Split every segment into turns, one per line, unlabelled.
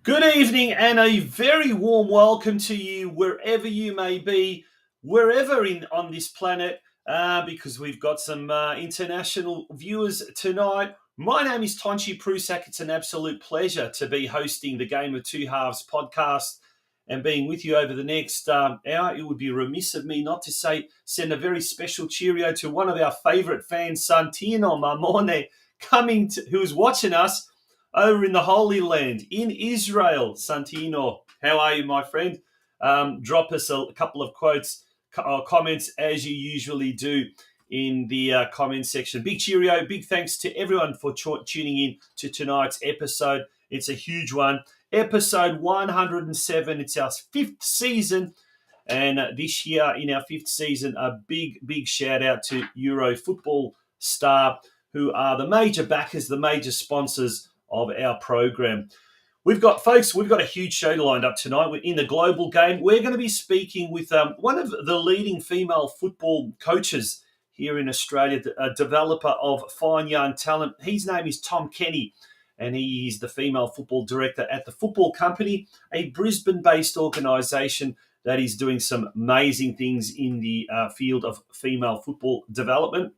Good evening and a very warm welcome to you wherever you may be, wherever on this planet, because we've got some international viewers tonight. My name is Tonchi Prusak. It's an absolute pleasure to be hosting the Game of Two Halves podcast and being with you over the next hour. It would be remiss of me not to send a very special cheerio to one of our favourite fans, Santino Mamone, who's watching us over in the Holy Land, in Israel. Santino, how are you, my friend? Drop us a couple of quotes or comments as you usually do in the comment section. Big cheerio, big thanks to everyone for tuning in to tonight's episode. It's a huge one. Episode 107. It's our fifth season. And this year, in our fifth season, a big shout out to Euro Football Star, who are the major backers, the major sponsors of our program. We've got a huge show lined up tonight. We're in the global game. We're going to be speaking with one of the leading female football coaches here in Australia, a developer of fine young talent. His name is Tom Kenny, and he is the female football director at the Football Company, a Brisbane-based organisation that is doing some amazing things in the field of female football development.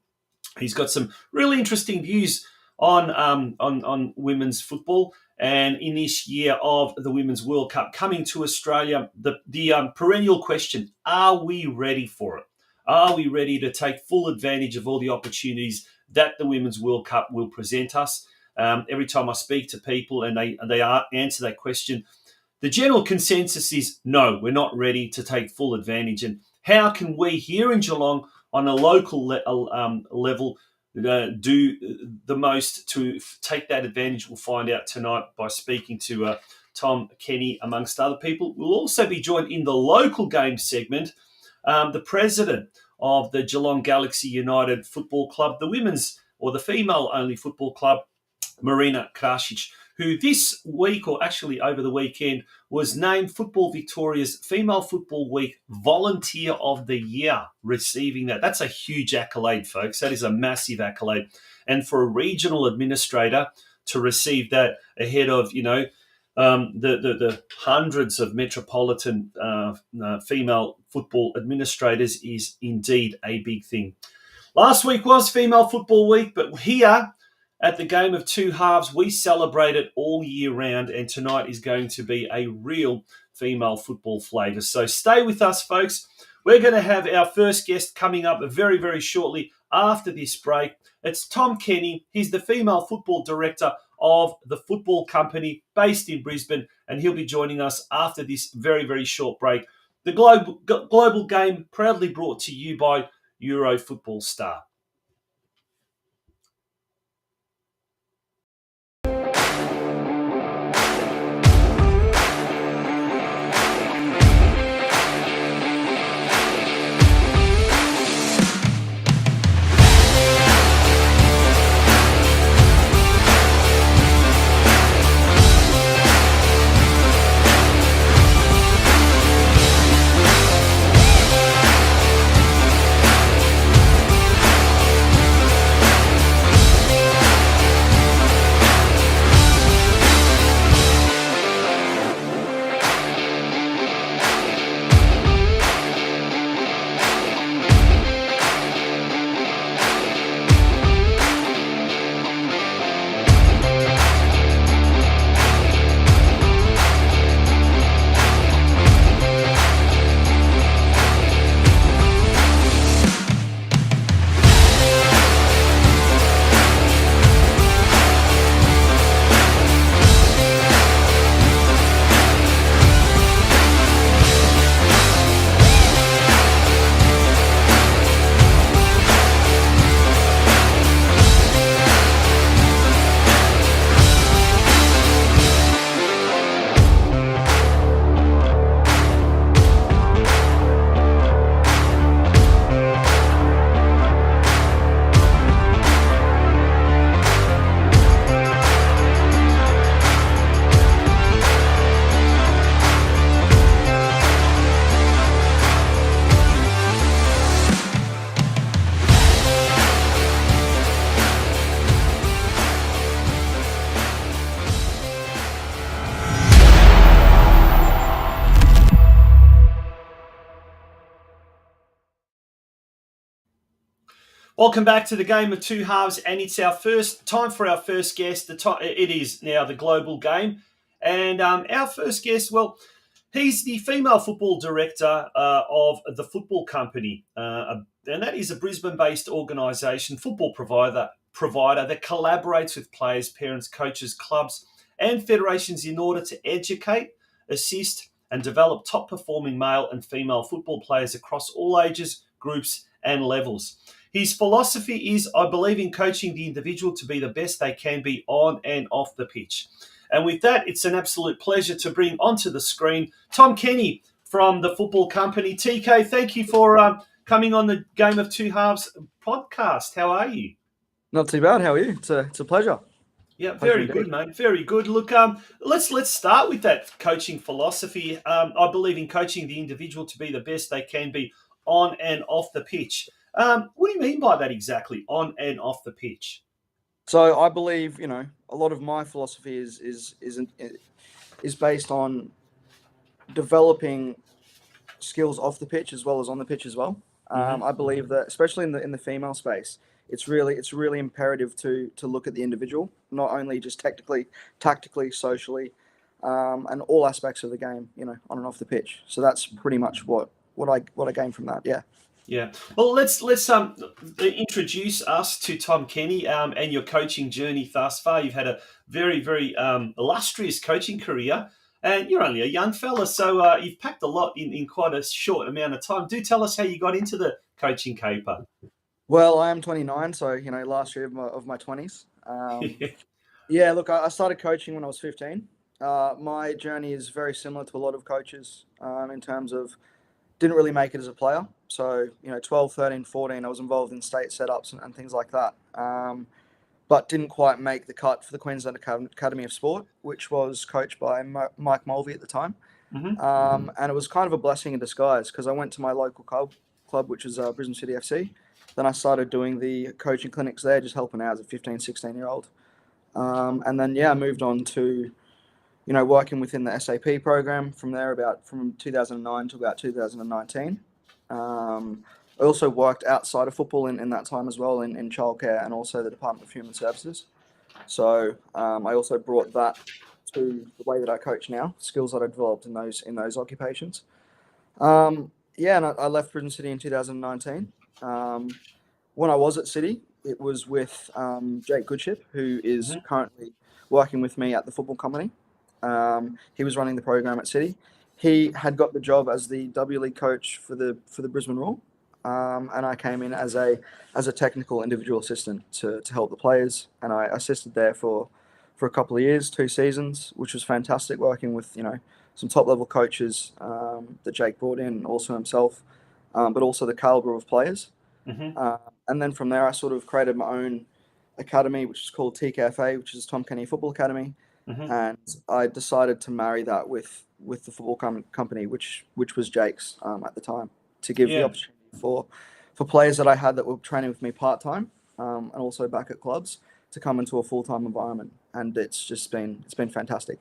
He's got some really interesting views on women's football, and in this year of the Women's World Cup coming to Australia, the perennial question: are we ready for it? Are we ready to take full advantage of all the opportunities that the Women's World Cup will present us? Every time I speak to people and they answer that question, the general consensus is no, we're not ready to take full advantage. And how can we here in Geelong on a local level do the most to take that advantage? We'll find out tonight by speaking to Tom Kenny, amongst other people. We'll also be joined in the local game segment, the president of the Geelong Galaxy United Football Club, the women's or the female-only football club, MARINA KRASIC, who this week, or actually over the weekend, was named Football Victoria's Female Football Week Volunteer of the Year, receiving that. That's a huge accolade, folks. That is a massive accolade. And for a regional administrator to receive that ahead of, the hundreds of metropolitan female football administrators is indeed a big thing. Last week was Female Football Week, but here at the Game of Two Halves, we celebrate it all year round, and tonight is going to be a real female football flavour. So stay with us, folks. We're going to have our first guest coming up very, very shortly after this break. It's Tom Kenny. He's the female football director of the Football Company based in Brisbane, and he'll be joining us after this very, very short break. The global game proudly brought to you by Euro Football Star. Welcome back to the Game of Two Halves, and it's our first time for our first guest. It is now the global game, and our first guest, well, he's the female football director of the Football Company, and that is a Brisbane-based organisation, football provider that collaborates with players, parents, coaches, clubs, and federations in order to educate, assist, and develop top-performing male and female football players across all ages, groups, and levels. His philosophy is, I believe in coaching the individual to be the best they can be on and off the pitch. And with that, it's an absolute pleasure to bring onto the screen Tom Kenny from the Football Company. TK, thank you for coming on the Game of Two Halves podcast. How are you?
Not too bad. How are you? It's a pleasure.
Yeah, very good, mate. Very good. Look, let's start with that coaching philosophy. I believe in coaching the individual to be the best they can be on and off the pitch. What do you mean by that exactly, on and off the pitch?
So I believe, a lot of my philosophy is based on developing skills off the pitch as well as on the pitch as well. I believe that, especially in the female space, it's really imperative to look at the individual, not only just technically, tactically, socially, and all aspects of the game, on and off the pitch. So that's pretty much what I gain from that. Yeah.
Yeah. Well, let's introduce us to Tom Kenny and your coaching journey thus far. You've had a very, very illustrious coaching career, and you're only a young fella, so you've packed a lot in quite a short amount of time. Do tell us how you got into the coaching caper.
Well, I am 29, so last year of my 20s. Yeah, look, I started coaching when I was 15. My journey is very similar to a lot of coaches in terms of didn't really make it as a player. So, 12, 13, 14, I was involved in state setups and things like that. But didn't quite make the cut for the Queensland Academy of Sport, which was coached by Mike Mulvey at the time. And it was kind of a blessing in disguise because I went to my local club, which is Brisbane City FC. Then I started doing the coaching clinics there, just helping out as a 15, 16-year-old. And then, I moved on to working within the SAP program from there from 2009 to about 2019. I also worked outside of football in that time as well in childcare and also the Department of Human Services. So I also brought that to the way that I coach now, skills that I developed in those occupations. And I left Brisbane City in 2019. When I was at City, it was with Jake Goodship, who is currently working with me at the Football Company. He was running the program at City. He had got the job as the W League coach for the Brisbane Roar, and I came in as a technical individual assistant to help the players, and I assisted there for a couple of years, 2 seasons, which was fantastic, working with some top level coaches that Jake brought in, and also himself, but also the caliber of players. And then from there, I sort of created my own academy, which is called TKFA, which is Tom Kenny Football Academy. And I decided to marry that with the Football Company, which was Jake's at the time, to give the opportunity for players that I had that were training with me part-time and also back at clubs to come into a full-time environment. And it's been fantastic.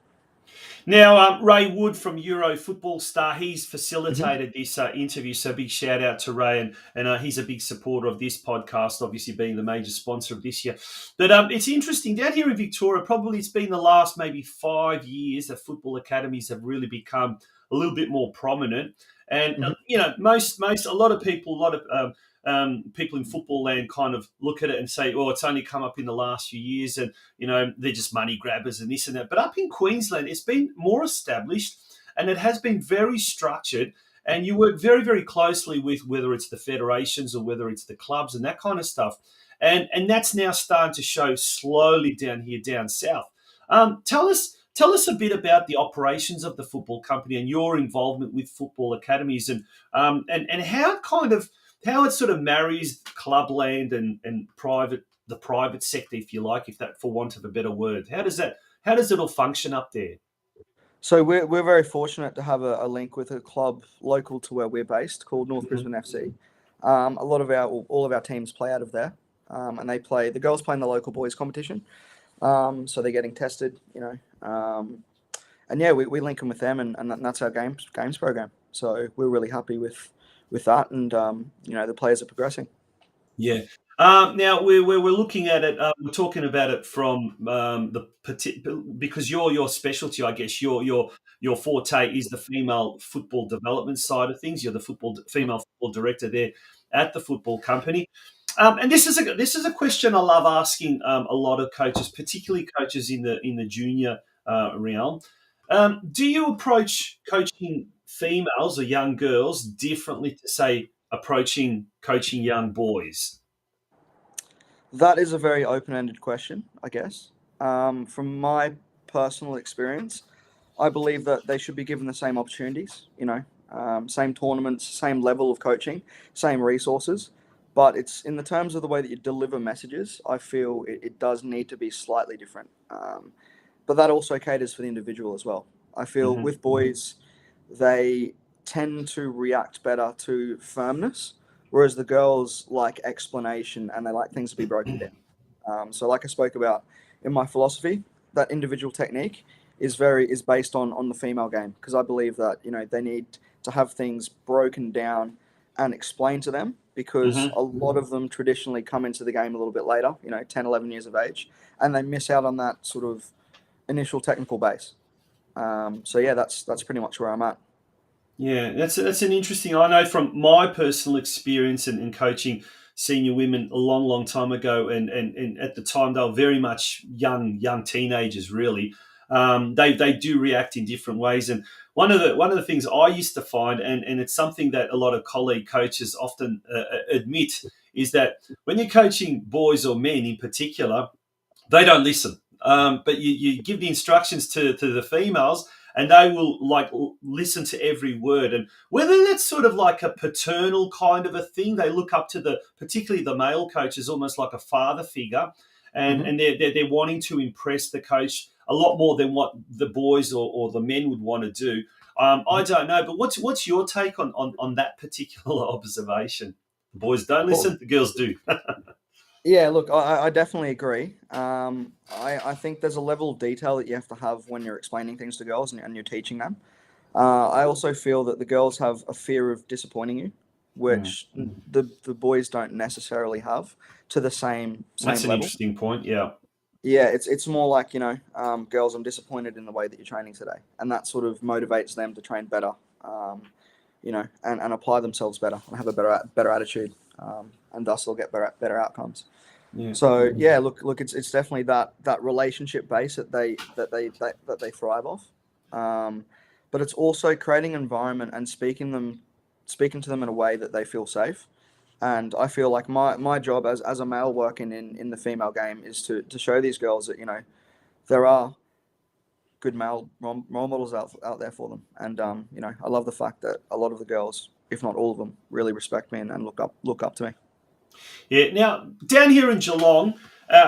Now, Ray Wood from Euro Football Star, he's facilitated this interview, so big shout out to Ray, and he's a big supporter of this podcast, obviously being the major sponsor of this year. But it's interesting, down here in Victoria, probably it's been the last maybe 5 years that football academies have really become a little bit more prominent. And, a lot of people, people in football land kind of look at it and say, oh, it's only come up in the last few years and, they're just money grabbers and this and that. But up in Queensland, it's been more established and it has been very structured. And you work very, very closely with whether it's the federations or whether it's the clubs and that kind of stuff. And that's now starting to show slowly down here, down south. Tell us a bit about the operations of the Football Company and your involvement with football academies and how it sort of marries clubland and the private sector, if you like, if that, for want of a better word. How does it all function up there?
So we're very fortunate to have a link with a club local to where we're based called North Brisbane FC. All of our teams play out of there, and the girls play in the local boys competition. So they're getting tested, and we link them with them, and that's our games program. So we're really happy with that, and the players are progressing.
Yeah. Now we're looking at it. We're talking about it from because your specialty, I guess, your forte is the female football development side of things. You're the female football director there at the football company. And this is a question I love asking a lot of coaches, particularly coaches in the junior realm. Do you approach coaching females or young girls differently to say approaching coaching young boys?
That is a very open-ended question, I guess. From my personal experience, I believe that they should be given the same opportunities, same tournaments, same level of coaching, same resources. But it's in the terms of the way that you deliver messages, I feel it does need to be slightly different. But that also caters for the individual as well. I feel
Hmm.
with boys, they tend to react better to firmness, whereas the girls like explanation and they like things to be broken down. So, like I spoke about in my philosophy, that individual technique is based on the female game because I believe that they need to have things broken down and explained to them because
Hmm.
a lot of them traditionally come into the game a little bit later, 10, 11 years of age, and they miss out on that sort of initial technical base. So yeah, that's pretty much where I'm at.
Yeah, that's an interesting. I know from my personal experience in coaching senior women a long, long time ago, and at the time they were very much young teenagers. Really, they do react in different ways. And one of the things I used to find, and it's something that a lot of colleague coaches often admit, is that when you're coaching boys or men in particular, they don't listen. But you give the instructions to the females, and they will like listen to every word. And whether that's sort of like a paternal kind of a thing, they look up to particularly the male coaches, almost like a father figure, and
Hmm.
and they're wanting to impress the coach a lot more than what the boys or the men would want to do. I don't know, but what's your take on that particular observation? The boys don't
Well,
listen, the girls do.
yeah, look, I definitely agree. I think there's a level of detail that you have to have when you're explaining things to girls and you're teaching them. I also feel that the girls have a fear of disappointing you,
Hmm.
which the boys don't necessarily have to the same
That's an
level.
interesting point. Yeah.
Yeah, it's more like girls, I'm disappointed in the way that you're training today, and that sort of motivates them to train better, and apply themselves better and have a better attitude, and thus they'll get better outcomes.
Yeah.
So yeah, look, it's definitely that relationship base that they thrive off, but it's also creating an environment and speaking to them in a way that they feel safe. And I feel like my job as a male working in the female game is to show these girls that there are good male role models out there for them. And I love the fact that a lot of the girls, if not all of them, really respect me and look up to me.
Yeah. Now, down here in Geelong,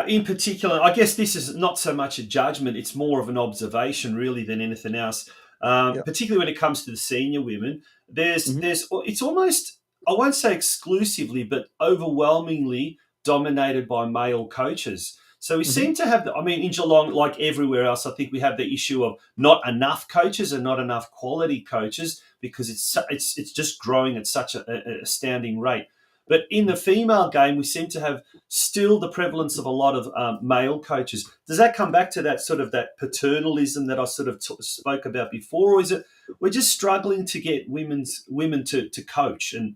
in particular, I guess this is not so much a judgment, it's more of an observation, really, than anything else.
Yeah.
Particularly when it comes to the senior women,
Hmm.
it's almost, I won't say exclusively, but overwhelmingly dominated by male coaches. So we
Hmm.
seem to have, I mean, in Geelong, like everywhere else, I think we have the issue of not enough coaches and not enough quality coaches because it's just growing at such an astounding rate. But in the female game, we seem to have still the prevalence of a lot of male coaches. Does that come back to that sort of that paternalism that I sort of spoke about before, or is it we're just struggling to get women to coach? And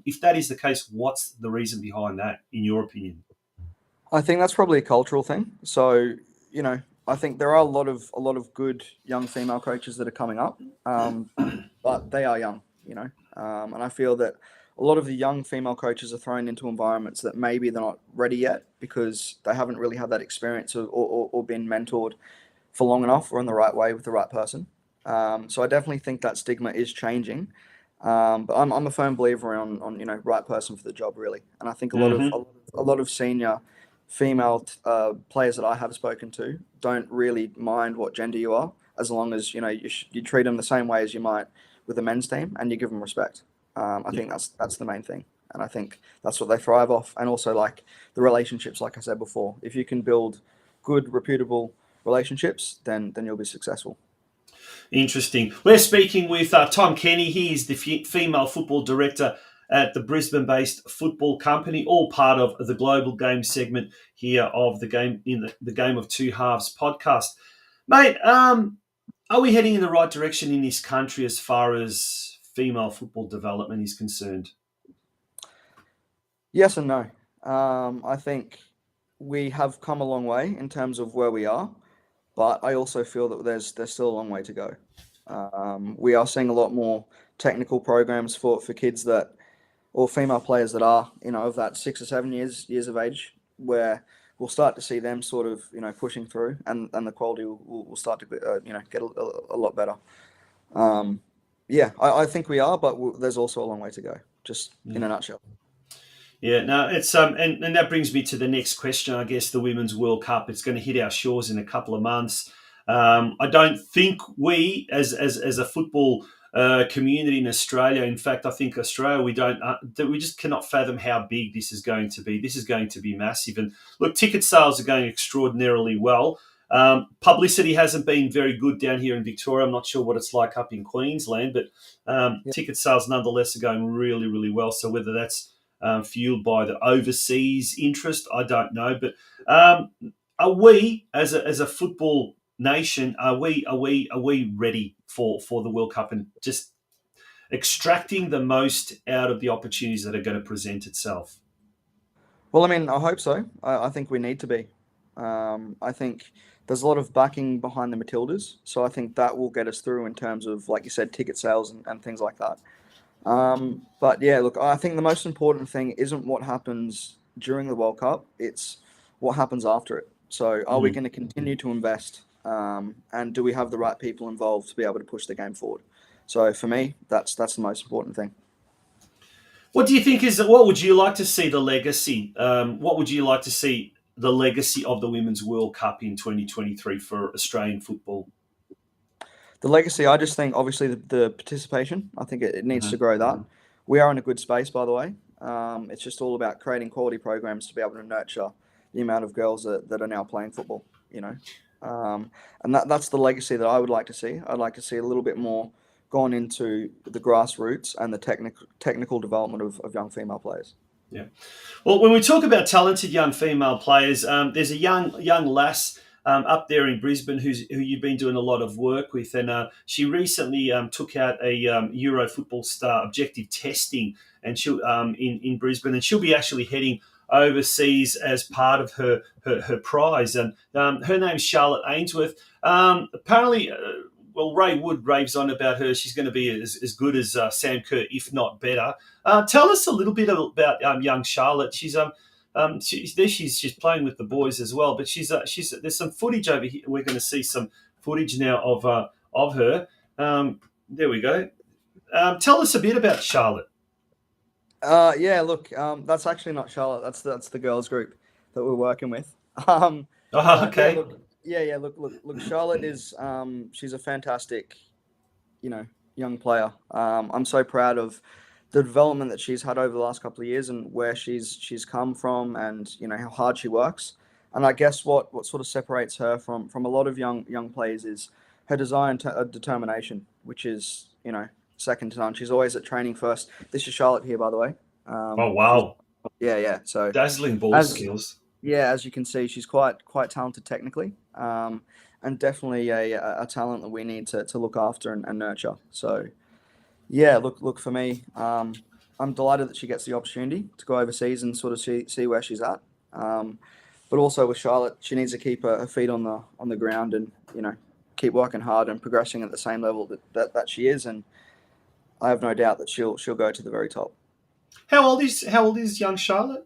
if that is the case, what's the reason behind that, in your opinion?
I think that's probably a cultural thing. So, I think there are a lot of good young female coaches that are coming up, but they are young, and I feel that a lot of the young female coaches are thrown into environments that maybe they're not ready yet because they haven't really had that experience or been mentored for long enough or in the right way with the right person. So I definitely think that stigma is changing. But I'm a firm believer on right person for the job really, and I think a lot of
Hmm.
a lot of senior female players that I have spoken to don't really mind what gender you are, as long as you treat them the same way as you might with the men's team, and you give them respect. I
Yeah.
think that's the main thing, and I think that's what they thrive off, and also like the relationships, like I said before. If you can build good, reputable relationships, then you'll be successful.
Interesting. We're speaking with Tom Kenny. He is the female football director at the Brisbane-based football company, all part of the global game segment here of the Game of Two Halves podcast. Mate, are we heading in the right direction in this country as far as female football development is concerned?
Yes and no. I think we have come a long way in terms of where we are, but I also feel that there's still a long way to go. We are seeing a lot more technical programs for kids that, or female players that are, of that 6 or 7 years of age, where we'll start to see them sort of, pushing through, and the quality will start to, get a lot better. I think we are, but there's also a long way to go, just in a nutshell.
Yeah, no, it's and that brings me to the next question. I guess the Women's World Cup. It's going to hit our shores in a couple of months. I don't think we, as a football community in Australia, in fact, I think Australia, we just cannot fathom how big this is going to be. This is going to be massive. And look, ticket sales are going extraordinarily well. Publicity hasn't been very good down here in Victoria. I'm not sure what it's like up in Queensland, but ticket sales nonetheless are going really, really well. So whether that's fueled by the overseas interest, I don't know. But are we, as a football nation, are we ready for the World Cup and just extracting the most out of the opportunities that are going to present itself?
Well, I mean, I hope so. I think we need to be. I think there's a lot of backing behind the Matildas, so I think that will get us through in terms of, like you said, ticket sales and things like that. But yeah, look, I think the most important thing isn't what happens during the World Cup, it's what happens after it. So are we going to continue to invest? And do we have the right people involved to be able to push the game forward? So for me, that's the most important thing.
What would you like to see the legacy? What would you like to see the legacy of the Women's World Cup in 2023 for Australian football?
The legacy, I just think, obviously, the participation. I think it needs to grow that. We are in a good space, by the way. It's just all about creating quality programs to be able to nurture the amount of girls that are now playing football, And that's the legacy that I would like to see. I'd like to see a little bit more gone into the grassroots and the technical development of young female players.
Yeah. Well, when we talk about talented young female players, there's a young lass up there in Brisbane who you've been doing a lot of work with, and she recently took out a Euro Football Star objective testing, and she'll in Brisbane, and she'll be actually heading overseas as part of her prize, and her name's Charlotte Ainsworth. Apparently. Well, Ray Wood raves on about her. She's going to be as good as Sam Kerr, if not better. Tell us a little bit about young Charlotte. She's she's playing with the boys as well. But she's there's some footage over here. We're going to see some footage now of her. There we go. Tell us a bit about Charlotte.
Yeah, look, that's actually not Charlotte. That's the girls group that we're working with.
Okay.
Yeah. Look. Charlotte is, she's a fantastic, young player. I'm so proud of the development that she's had over the last couple of years and where she's come from, and how hard she works. And I guess what sort of separates her from a lot of young players is her desire and determination, which is second to none. She's always at training first. This is Charlotte here, by the way.
Oh wow!
Yeah. So
dazzling ball skills.
Yeah, as you can see, she's quite talented technically, and definitely a talent that we need to look after and nurture. So, yeah, look for me. I'm delighted that she gets the opportunity to go overseas and sort of see where she's at. But also with Charlotte, she needs to keep her feet on the ground and keep working hard and progressing at the same level that she is. And I have no doubt that she'll go to the very top.
How old is young Charlotte?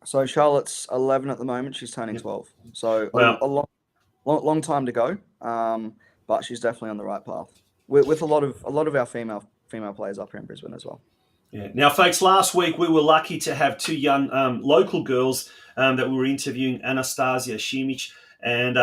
So Charlotte's 11 at the moment. She's turning 12. So
wow.
a long time to go. But she's definitely on the right path. With a lot of our female players up here in Brisbane as well.
Yeah. Now, folks, last week we were lucky to have two young local girls that we were interviewing, Anastasia Simic and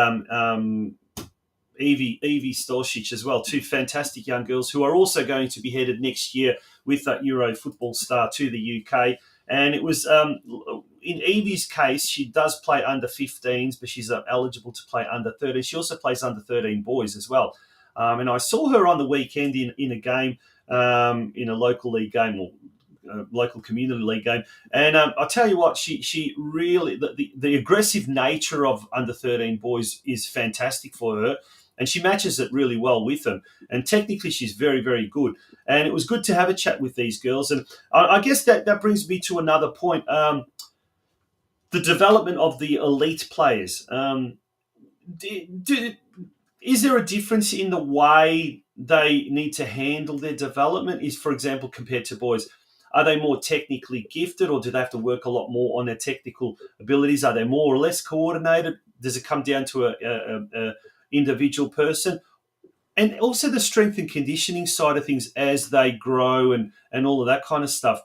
Evie Stolcic as well. Two fantastic young girls who are also going to be headed next year with that Euro Football Star to the UK. And it was, in Evie's case, she does play under 15s, but she's eligible to play under 13. She also plays under 13 boys as well. And I saw her on the weekend in a game, in a local league game, or local community league game. And I'll tell you what, she really, the aggressive nature of under 13 boys is fantastic for her. And she matches it really well with them. And technically, she's very, very good. And it was good to have a chat with these girls. And I guess that brings me to another point. The development of the elite players. Is there a difference in the way they need to handle their development? Is, for example, compared to boys, are they more technically gifted, or do they have to work a lot more on their technical abilities? Are they more or less coordinated? Does it come down to a individual person? And also the strength and conditioning side of things as they grow and all of that kind of stuff.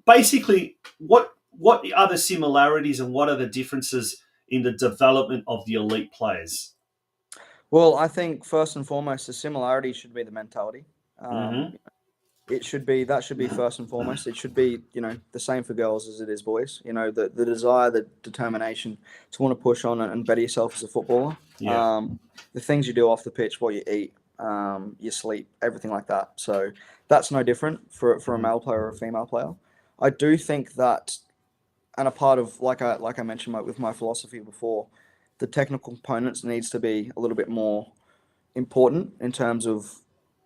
Basically, what are the similarities and what are the differences in the development of the elite players?
Well, I think first and foremost, the similarity should be the mentality.
Mm-hmm.
That should be first and foremost. It should be, the same for girls as it is boys. The desire, the determination to want to push on and better yourself as a footballer.
Yeah.
The things you do off the pitch, what you eat, your sleep, everything like that. So that's no different for a male player or a female player. I do think that, and a part of, like I mentioned with my philosophy before, the technical components needs to be a little bit more important in terms of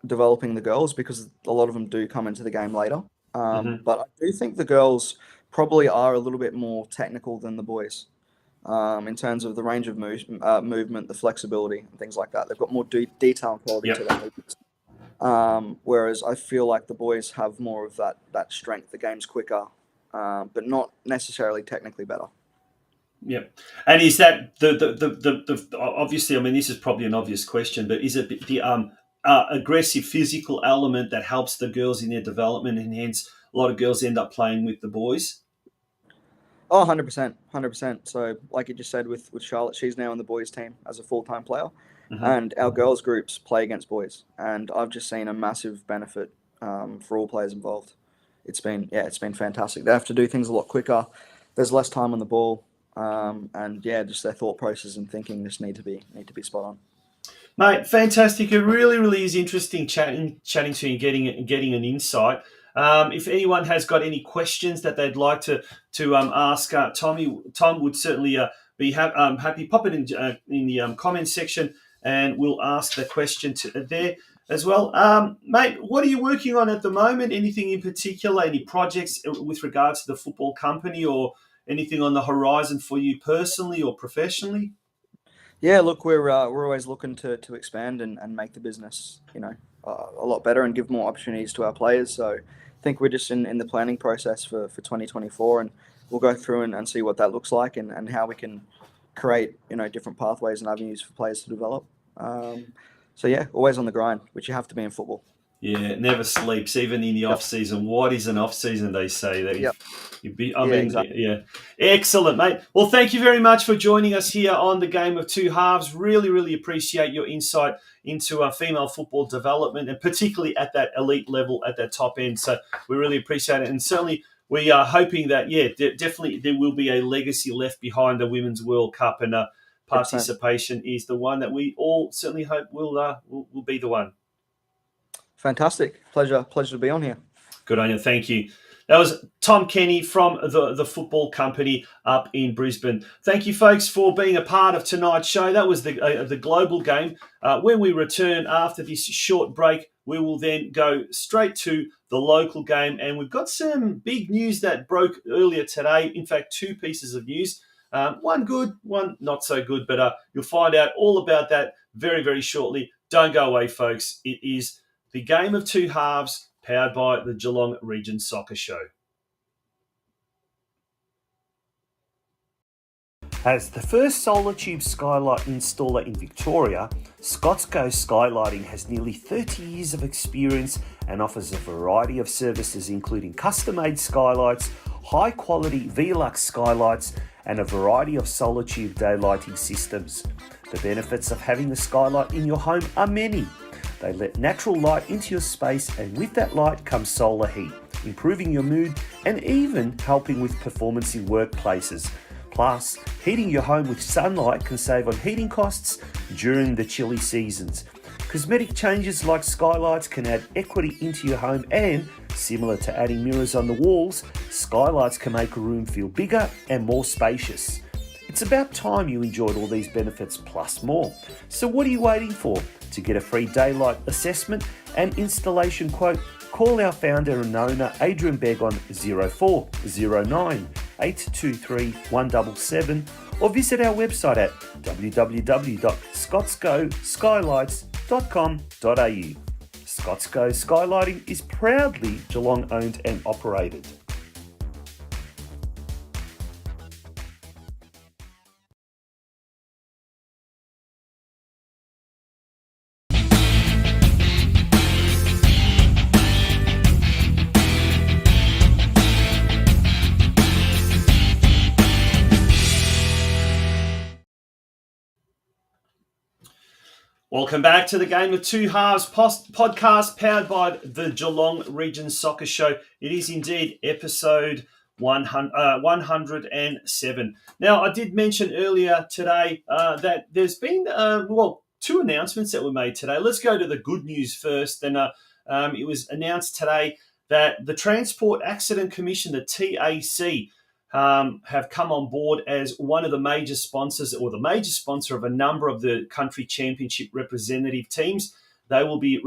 developing the girls, because a lot of them do come into the game later. But I do think the girls probably are a little bit more technical than the boys in terms of the range of movement, the flexibility, and things like that. They've got more detail and quality to their movements. Whereas I feel like the boys have more of that strength. The game's quicker, but not necessarily technically better.
Yeah, and is that the obviously? I mean, this is probably an obvious question, but is it the aggressive physical element that helps the girls in their development, and hence a lot of girls end up playing with the boys?
Oh, 100%, 100%. So, like you just said with Charlotte, she's now on the boys' team as a full-time player, and our girls' groups play against boys, and I've just seen a massive benefit for all players involved. It's been fantastic. They have to do things a lot quicker. There's less time on the ball. Just their thought process and thinking just need to be spot on.
Mate, fantastic! It really, really is interesting chatting to you and getting an insight. If anyone has got any questions that they'd like to ask Tommy, Tom would certainly be happy. Pop it in the comments section, and we'll ask the question there as well. Mate, what are you working on at the moment? Anything in particular? Any projects with regards to the football company, or anything on the horizon for you personally or professionally?
Yeah, look, we're always looking to expand and make the business, a lot better and give more opportunities to our players. So I think we're just in the planning process for 2024, and we'll go through and see what that looks like and how we can create, different pathways and avenues for players to develop. Always on the grind, which you have to be in football.
Yeah, it never sleeps, even in the off season. What is an off season? They say that.
Exactly.
Yeah, excellent, mate. Well, thank you very much for joining us here on the Game of Two Halves. Really, really appreciate your insight into female football development, and particularly at that elite level, at that top end. So we really appreciate it, and certainly we are hoping that definitely there will be a legacy left behind the Women's World Cup, and participation is the one that we all certainly hope will be the one.
Fantastic. Pleasure to be on here.
Good on you. Thank you. That was Tom Kenny from the football company up in Brisbane. Thank you, folks, for being a part of tonight's show. That was the global game. When we return after this short break, we will then go straight to the local game. And we've got some big news that broke earlier today. In fact, two pieces of news. One good, one not so good. But you'll find out all about that very, very shortly. Don't go away, folks. It is the Game of Two Halves, powered by the Geelong Region Soccer Show. As the first solar tube skylight installer in Victoria, Scotsco Skylighting has nearly 30 years of experience and offers a variety of services including custom-made skylights, high-quality Velux skylights, and a variety of solar tube daylighting systems. The benefits of having a skylight in your home are many. They let natural light into your space, and with that light comes solar heat, improving your mood and even helping with performance in workplaces. Plus, heating your home with sunlight can save on heating costs during the chilly seasons. Cosmetic changes like skylights can add equity into your home and Similar to adding mirrors on the walls, skylights can make a room feel bigger and more spacious. It's about time you enjoyed all these benefits plus more. So what are you waiting for? To get a free daylight assessment and installation quote, call our founder and owner Adrian Begg on 0409 823 177 or visit our website at www.scotsgoskylights.com.au. Scotsgo Skylighting is proudly Geelong owned and operated. Welcome back to the Game of Two Halves podcast powered by the Geelong Region Soccer Show. It is indeed episode 107. Now, I did mention earlier today that there's been, two announcements that were made today. Let's go to the good news first. And it was announced today that the Transport Accident Commission, the TAC, have come on board as one of the major sponsors or the major sponsor of a number of the country championship representative teams. They will be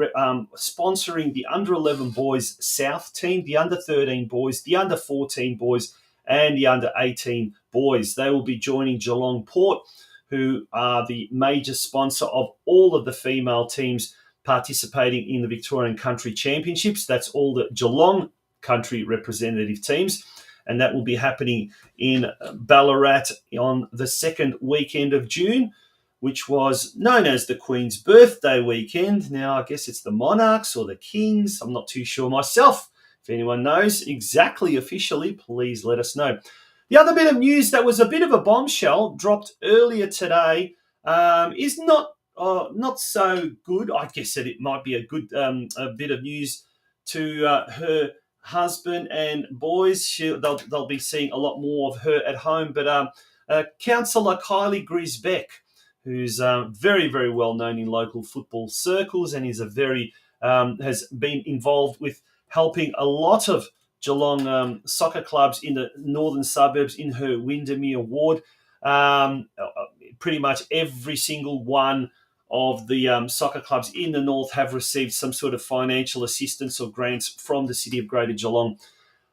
sponsoring the under-11 boys South team, the under-13 boys, the under-14 boys, and the under-18 boys. They will be joining Geelong Port, who are the major sponsor of all of the female teams participating in the Victorian Country Championships. That's all the Geelong country representative teams. And that will be happening in Ballarat on the second weekend of June, which was known as the Queen's Birthday Weekend. Now, I guess it's the Monarchs or the Kings. I'm not too sure myself. If anyone knows exactly officially, please let us know. The other bit of news that was a bit of a bombshell dropped earlier today is not so good. I guess that it might be a good a bit of news to her husband and boys. They'll be seeing a lot more of her at home. But Councillor Kylie Grisbeck, who's very, very well known in local football circles and is has been involved with helping a lot of Geelong soccer clubs in the northern suburbs in her Windermere ward. Pretty much every single one of the soccer clubs in the north have received some sort of financial assistance or grants from the City of Greater Geelong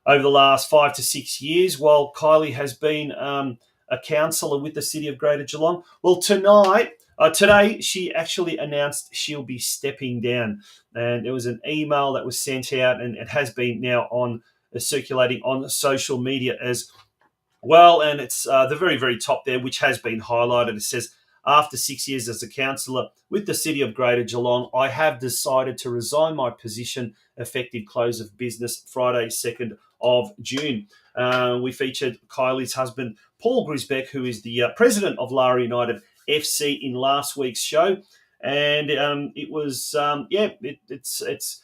over the last 5 to 6 years, while Kylie has been a councillor with the City of Greater Geelong. Well, today, she actually announced she'll be stepping down. And there was an email that was sent out, and it has been now circulating on social media as well. And it's the very, very top there, which has been highlighted. It says, after 6 years as a councillor with the City of Greater Geelong, I have decided to resign my position effective close of business Friday, 2nd of June. We featured Kylie's husband, Paul Grisbeck, who is the president of Lara United FC in last week's show. And it was, it's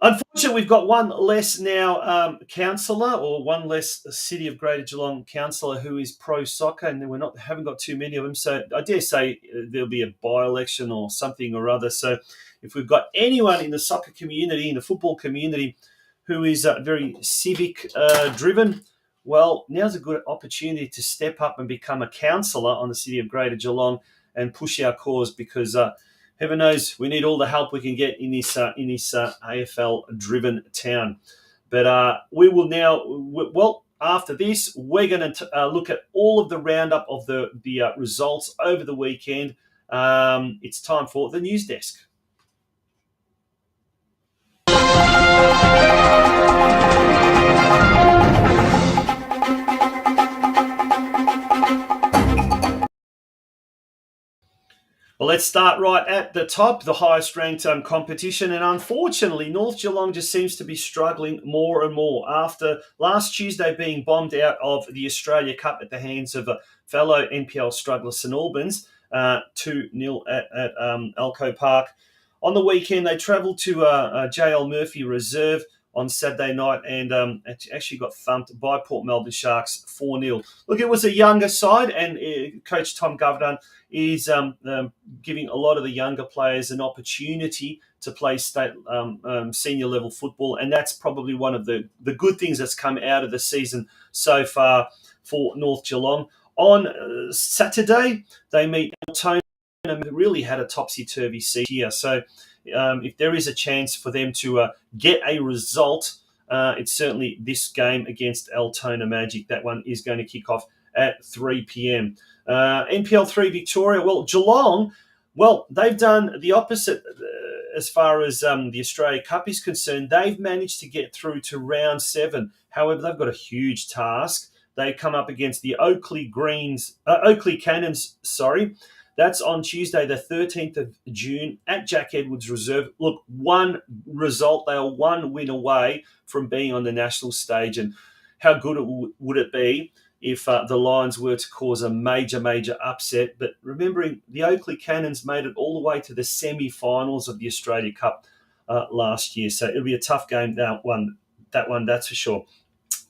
unfortunate we've got one less now councillor, or one less City of Greater Geelong councillor who is pro-soccer, and haven't got too many of them. So I dare say there'll be a by-election or something or other. So if we've got anyone in the soccer community, in the football community, who is very civic-driven, well, now's a good opportunity to step up and become a councillor on the City of Greater Geelong and push our cause, because heaven knows we need all the help we can get in this AFL-driven town. But we will now, after this, we're going to look at all of the roundup of the results over the weekend. It's time for the news desk. Well, let's start right at the top, the highest ranked competition. And unfortunately, North Geelong just seems to be struggling more and more after last Tuesday being bombed out of the Australia Cup at the hands of a fellow NPL struggler St Albans, 2-0 at Alco Park. On the weekend, they travelled to JL Murphy Reserve, on Saturday night and actually got thumped by Port Melbourne Sharks 4-0. Look, it was a younger side, and Coach Tom Governor is giving a lot of the younger players an opportunity to play state senior level football, and that's probably one of the good things that's come out of the season so far for North Geelong. On Saturday, they meet Altona. Really had a topsy-turvy season here, so if there is a chance for them to get a result, it's certainly this game against Altona Magic. That one is going to kick off at 3 p.m. NPL 3 Victoria, well, Geelong, well, they've done the opposite as far as the Australia Cup is concerned. They've managed to get through to round 7. However, they've got a huge task. They come up against the Oakley Cannons, That's on Tuesday, the 13th of June at Jack Edwards Reserve. Look, one result, they are one win away from being on the national stage. And how good would it be if the Lions were to cause a major upset? But remembering the Oakley Cannons made it all the way to the semi-finals of the Australia Cup last year. So it'll be a tough game, that one, that's for sure.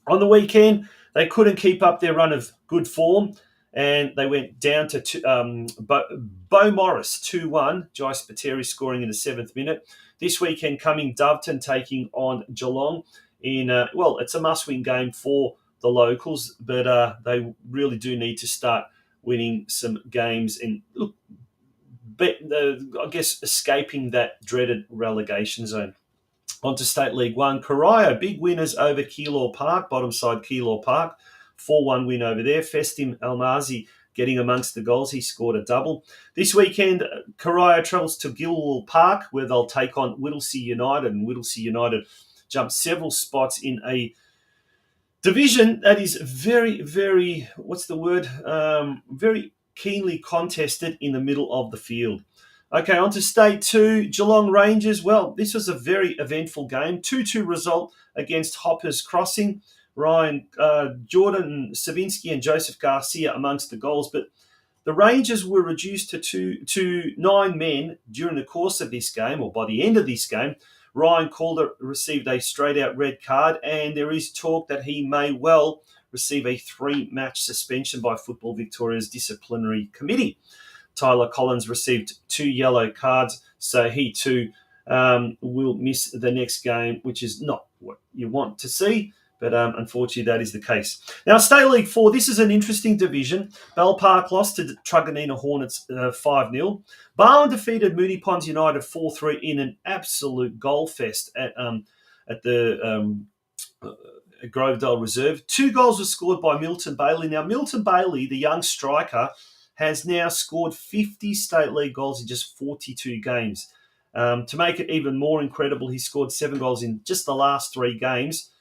On the weekend, they couldn't keep up their run of good form, and they went down to Bo Morris 2-1. Joyce Pateri scoring in the 7th minute. This weekend coming, Doveton taking on Geelong in, it's a must-win game for the locals, but they really do need to start winning some games and escaping that dreaded relegation zone. On to State League 1. Corio, big winners over Keilor Park, bottom side Keilor Park. 4-1 win over there. Festim Almazi getting amongst the goals. He scored a double. This weekend, Corio travels to Gilwell Park, where they'll take on Whittlesea United. And Whittlesea United jumped several spots in a division that is very, very, very keenly contested in the middle of the field. Okay, on to State 2, Geelong Rangers. Well, this was a very eventful game. 2-2 result against Hoppers Crossing. Jordan Savinsky and Joseph Garcia amongst the goals, but the Rangers were reduced to 9 men during the course of this game, or by the end of this game. Ryan Calder received a straight-out red card, and there is talk that he may well receive a 3-match suspension by Football Victoria's disciplinary committee. Tyler Collins received 2 yellow cards, so he too will miss the next game, which is not what you want to see, but unfortunately that is the case. Now, State League 4, this is an interesting division. Bell Park lost to Truganina Hornets 5-0. Barwon defeated Moonee Ponds United 4-3 in an absolute goal fest at the Grovedale Reserve. 2 goals were scored by Milton Bailey. Now, Milton Bailey, the young striker, has now scored 50 State League goals in just 42 games. To make it even more incredible, he scored 7 goals in just the last 3 games,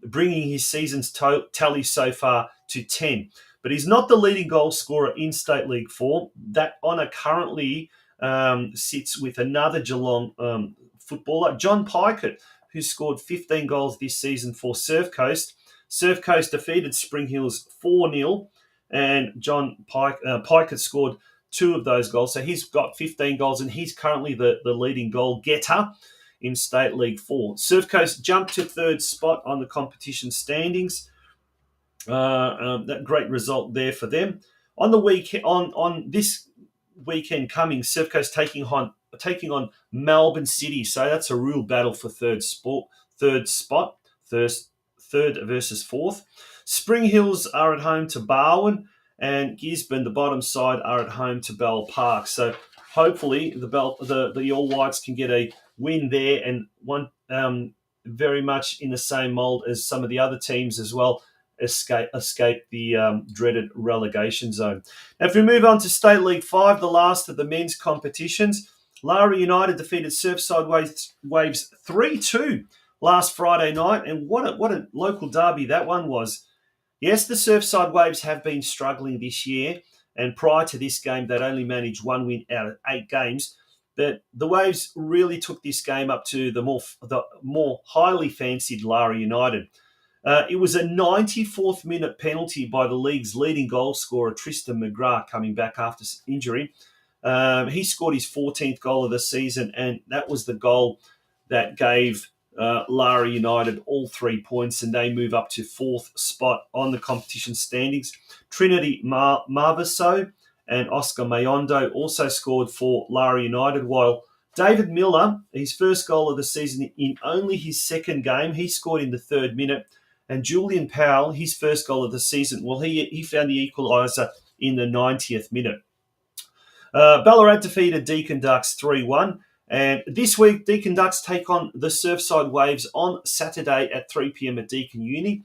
bringing his season's tally so far to 10. But he's not the leading goal scorer in State League 4. That honour currently sits with another Geelong footballer, John Pikett, who scored 15 goals this season for Surf Coast. Surf Coast defeated Spring Hills 4-0. And John Pikett scored 2 of those goals. So he's got 15 goals, and he's currently the leading goal getter in State League 4. Surf Coast jumped to 3rd spot on the competition standings. That great result there for them. On the on this weekend coming, Surf Coast taking on Melbourne City. So that's a real battle for third spot, third versus 4th. Spring Hills are at home to Barwon, and Gisborne, the bottom side, are at home to Bell Park. So hopefully the All Whites can get a win there, and one very much in the same mould as some of the other teams as well, escape the dreaded relegation zone. Now, if we move on to State League 5, the last of the men's competitions, Lara United defeated Surfside Waves 3-2 last Friday night, and what a local derby that one was. Yes, the Surfside Waves have been struggling this year, and prior to this game, they'd only managed 1 win out of 8 games. But the Waves really took this game up to the more highly fancied Lara United. It was a 94th minute penalty by the league's leading goal scorer, Tristan McGrath, coming back after injury. He scored his 14th goal of the season, and that was the goal that gave Lara United all 3 points, and they move up to 4th spot on the competition standings. Trinity Marvaso and Oscar Mayondo also scored for Lara United, while David Miller, his first goal of the season in only his second game, he scored in the 3rd minute. And Julian Powell, his first goal of the season, well, he found the equaliser in the 90th minute. Ballarat defeated Deakin Ducks 3-1. And this week, Deakin Ducks take on the Surfside Waves on Saturday at 3 p.m. at Deakin Uni.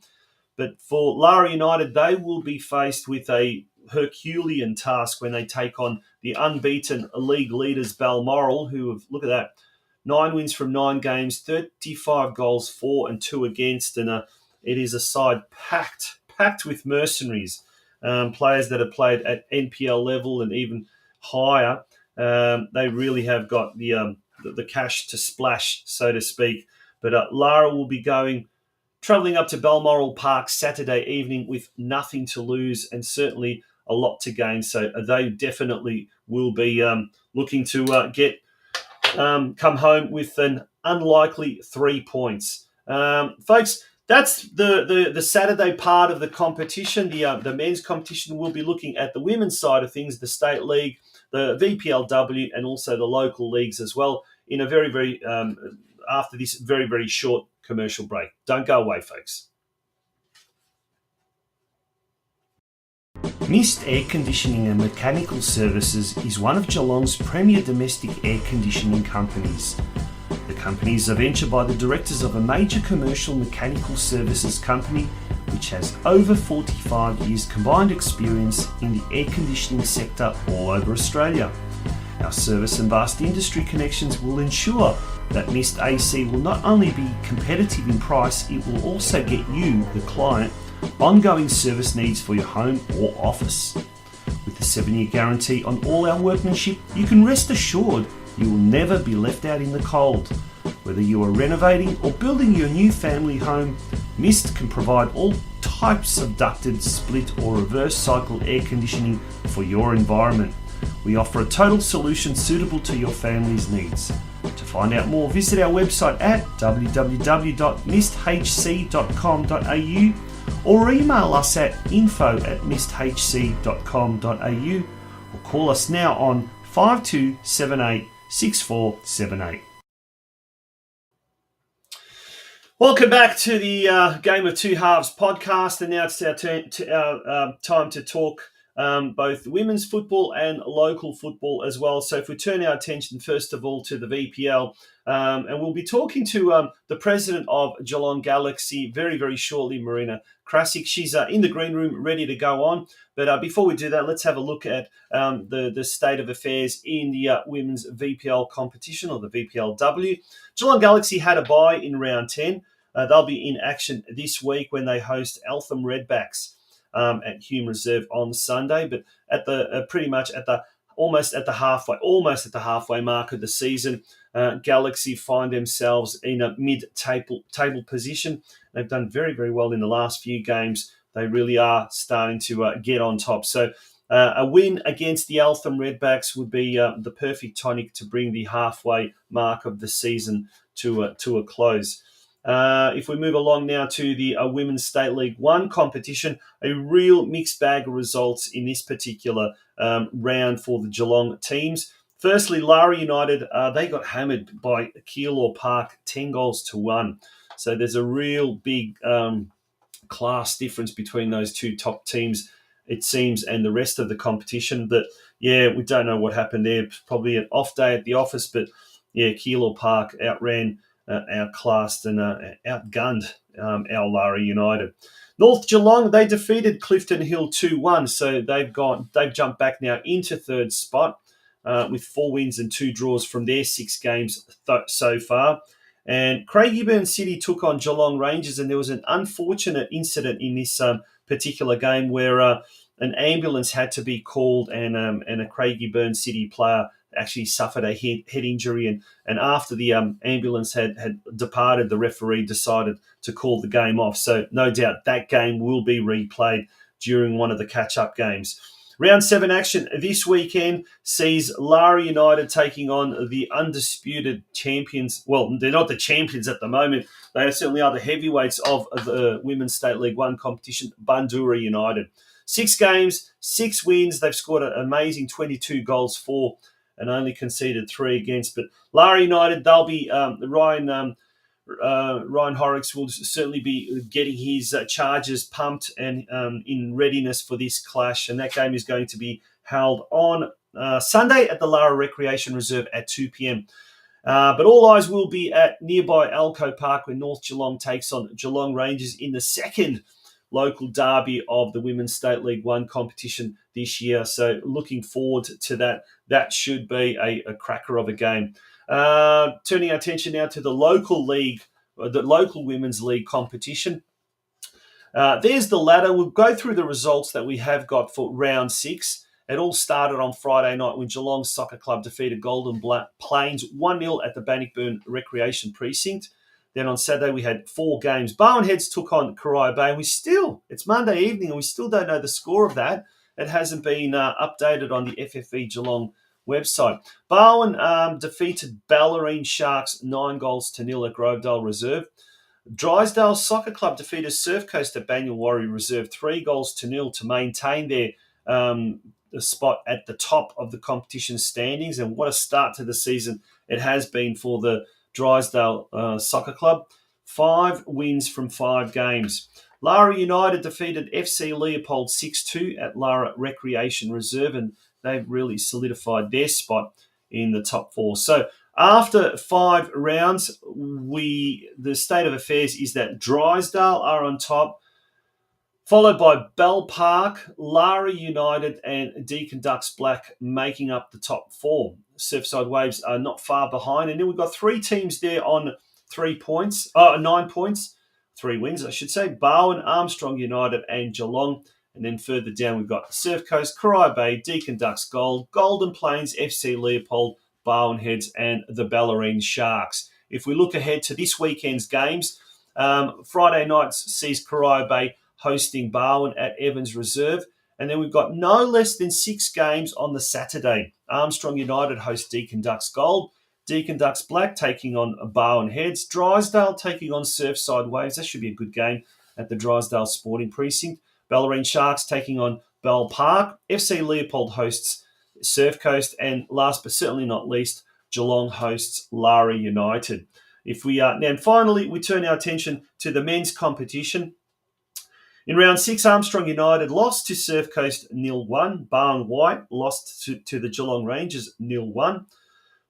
But for Lara United, they will be faced with a Herculean task when they take on the unbeaten league leaders Balmoral, who have, look at that, 9 wins from 9 games, 35 goals for and 2 against. And it is a side packed with mercenaries, players that have played at NPL level and even higher. They really have got the cash to splash, so to speak. But Lara will be travelling up to Balmoral Park Saturday evening with nothing to lose and certainly a lot to gain. So they definitely will be looking to come home with an unlikely 3 points. Folks, that's the Saturday part of the competition. The men's competition will be looking at the women's side of things, the State League, the VPLW, and also the local leagues as well in a very after this very short commercial break. Don't go away, folks. Mist Air Conditioning and Mechanical Services is one of Geelong's premier domestic air conditioning companies. The company is a venture by the directors of a major commercial mechanical services company which has over 45 years combined experience in the air conditioning sector all over Australia. Our service and vast industry connections will ensure that Mist AC will not only be competitive in price, it will also get you, the client, ongoing service needs for your home or office. With a 7-year guarantee on all our workmanship, you can rest assured you will never be left out in the cold. Whether you are renovating or building your new family home, Mist can provide all types of ducted, split or reverse cycle air conditioning for your environment. We offer a total solution suitable to your family's needs. To find out more, visit our website at www.misthc.com.au or email us at info@misthc.com.au or call us now on 5278 6478. Welcome back to the Game of Two Halves podcast, and now it's our time to talk both women's football and local football as well. So if we turn our attention first of all to the VPL, and we'll be talking to the president of Geelong Galaxy very shortly, MARINA KRASIC. She's in the green room ready to go on. But before we do that, let's have a look at the state of affairs in the women's VPL competition, or the VPLW. Geelong Galaxy had a bye in round 10. They'll be in action this week when they host Eltham Redbacks at Hume Reserve on Sunday. But at the almost at the halfway mark of the season, Galaxy find themselves in a mid-table position. They've done very well in the last few games. They really are starting to get on top. So a win against the Eltham Redbacks would be the perfect tonic to bring the halfway mark of the season to a close. If we move along now to the Women's State League 1 competition, a real mixed bag of results in this particular round for the Geelong teams. Firstly, Lara United, they got hammered by Keilor Park 10-1. So there's a real big class difference between those two top teams, it seems, and the rest of the competition. But yeah, we don't know what happened there. Probably an off day at the office, but yeah, Keilor Park outclassed and outgunned our Lara United. North Geelong, they defeated Clifton Hill 2-1, so they've jumped back now into third spot with 4 wins and 2 draws from their 6 games so far. And Craigieburn City took on Geelong Rangers, and there was an unfortunate incident in this particular game where an ambulance had to be called, and a Craigieburn City player actually suffered a head injury, and after the ambulance had departed, the referee decided to call the game off. So no doubt that game will be replayed during one of the catch-up games. Round 7 action this weekend sees Lara United taking on the undisputed champions. Well, they're not the champions at the moment. They certainly are the heavyweights of the Women's State League 1 competition, Bundoora United. 6 games, 6 wins. They've scored an amazing 22 goals for and only conceded 3 against. But Lara United, they'll be Ryan Horrocks will certainly be getting his charges pumped and in readiness for this clash. And that game is going to be held on Sunday at the Lara Recreation Reserve at 2 p.m. But all eyes will be at nearby Alco Park when North Geelong takes on Geelong Rangers in the second local derby of the Women's State League 1 competition this year. So looking forward to that. That should be a cracker of a game. Turning our attention now to the local league, the local women's league competition. There's the ladder. We'll go through the results that we have got for round 6. It all started on Friday night when Geelong Soccer Club defeated Golden Plains 1-0 at the Bannockburn Recreation Precinct. Then on Saturday, we had 4 games. Barwon Heads took on Corio Bay. And it's Monday evening, and we still don't know the score of that. It hasn't been updated on the FFV Geelong website. Barwon defeated Ballerine Sharks 9-0 at Grovedale Reserve. Drysdale Soccer Club defeated Surf Coast at Banyawari Reserve 3-0 to maintain their spot at the top of the competition standings. And what a start to the season it has been for the Drysdale Soccer Club. 5 wins from 5 games. Lara United defeated FC Leopold 6-2 at Lara Recreation Reserve, and they've really solidified their spot in the top 4. So after 5 rounds, the state of affairs is that Drysdale are on top, followed by Bell Park, Lara United, and Deakin Ducks Black making up the top 4. Surfside Waves are not far behind. And then we've got 3 teams there on 9 points, 3 wins, I should say. Barwon, Armstrong United, and Geelong. And then further down, we've got Surf Coast, Corio Bay, Deakin Ducks Gold, Golden Plains, FC Leopold, Barwon Heads, and the Ballerine Sharks. If we look ahead to this weekend's games, Friday night sees Corio Bay hosting Barwon at Evans Reserve. And then we've got no less than 6 games on the Saturday. Armstrong United host Deakin Ducks Gold. Deakin Ducks Black taking on Barwon Heads. Drysdale taking on Surfside Waves. That should be a good game at the Drysdale Sporting Precinct. Ballerine Sharks taking on Bell Park. FC Leopold hosts Surf Coast. And last but certainly not least, Geelong hosts Lara United. Now finally, we turn our attention to the men's competition. In round 6, Armstrong United lost to Surf Coast 0-1. Barwon White lost to the Geelong Rangers 0-1.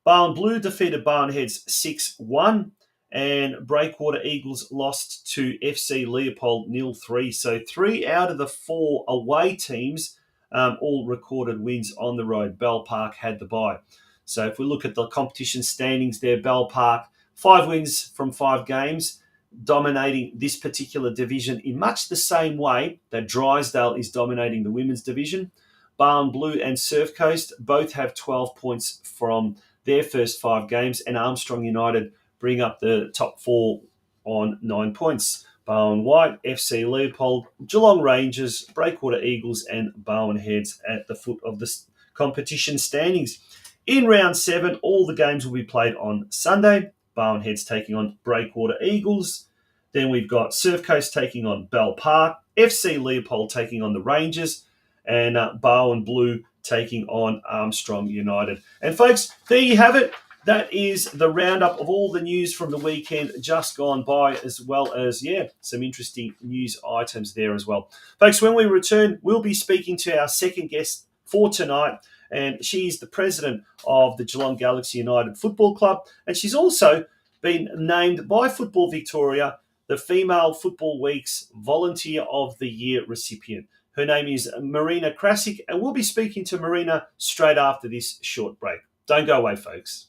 Barwon Blue defeated Barwon Heads 6-1. And Breakwater Eagles lost to FC Leopold 0-3. So 3 out of the 4 away teams all recorded wins on the road. Bell Park had the bye. So if we look at the competition standings there, Bell Park, 5 wins from 5 games, dominating this particular division in much the same way that Drysdale is dominating the women's division. Barwon Blue and Surf Coast both have 12 points from their first 5 games, and Armstrong United bring up the top 4 on 9 points. Barwon White, FC Leopold, Geelong Rangers, Breakwater Eagles, and Barwon Heads at the foot of the competition standings. In round 7, all the games will be played on Sunday. Barwon Heads taking on Breakwater Eagles. Then we've got Surf Coast taking on Bell Park, FC Leopold taking on the Rangers, and Barwon Blue taking on Armstrong United. And folks, there you have it. That is the roundup of all the news from the weekend just gone by, as well as, some interesting news items there as well. Folks, when we return, we'll be speaking to our second guest for tonight, and she's the president of the Geelong Galaxy United Football Club, and she's also been named by Football Victoria the Female Football Week's Volunteer of the Year recipient. Her name is MARINA KRASIC, and we'll be speaking to Marina straight after this short break. Don't go away, folks.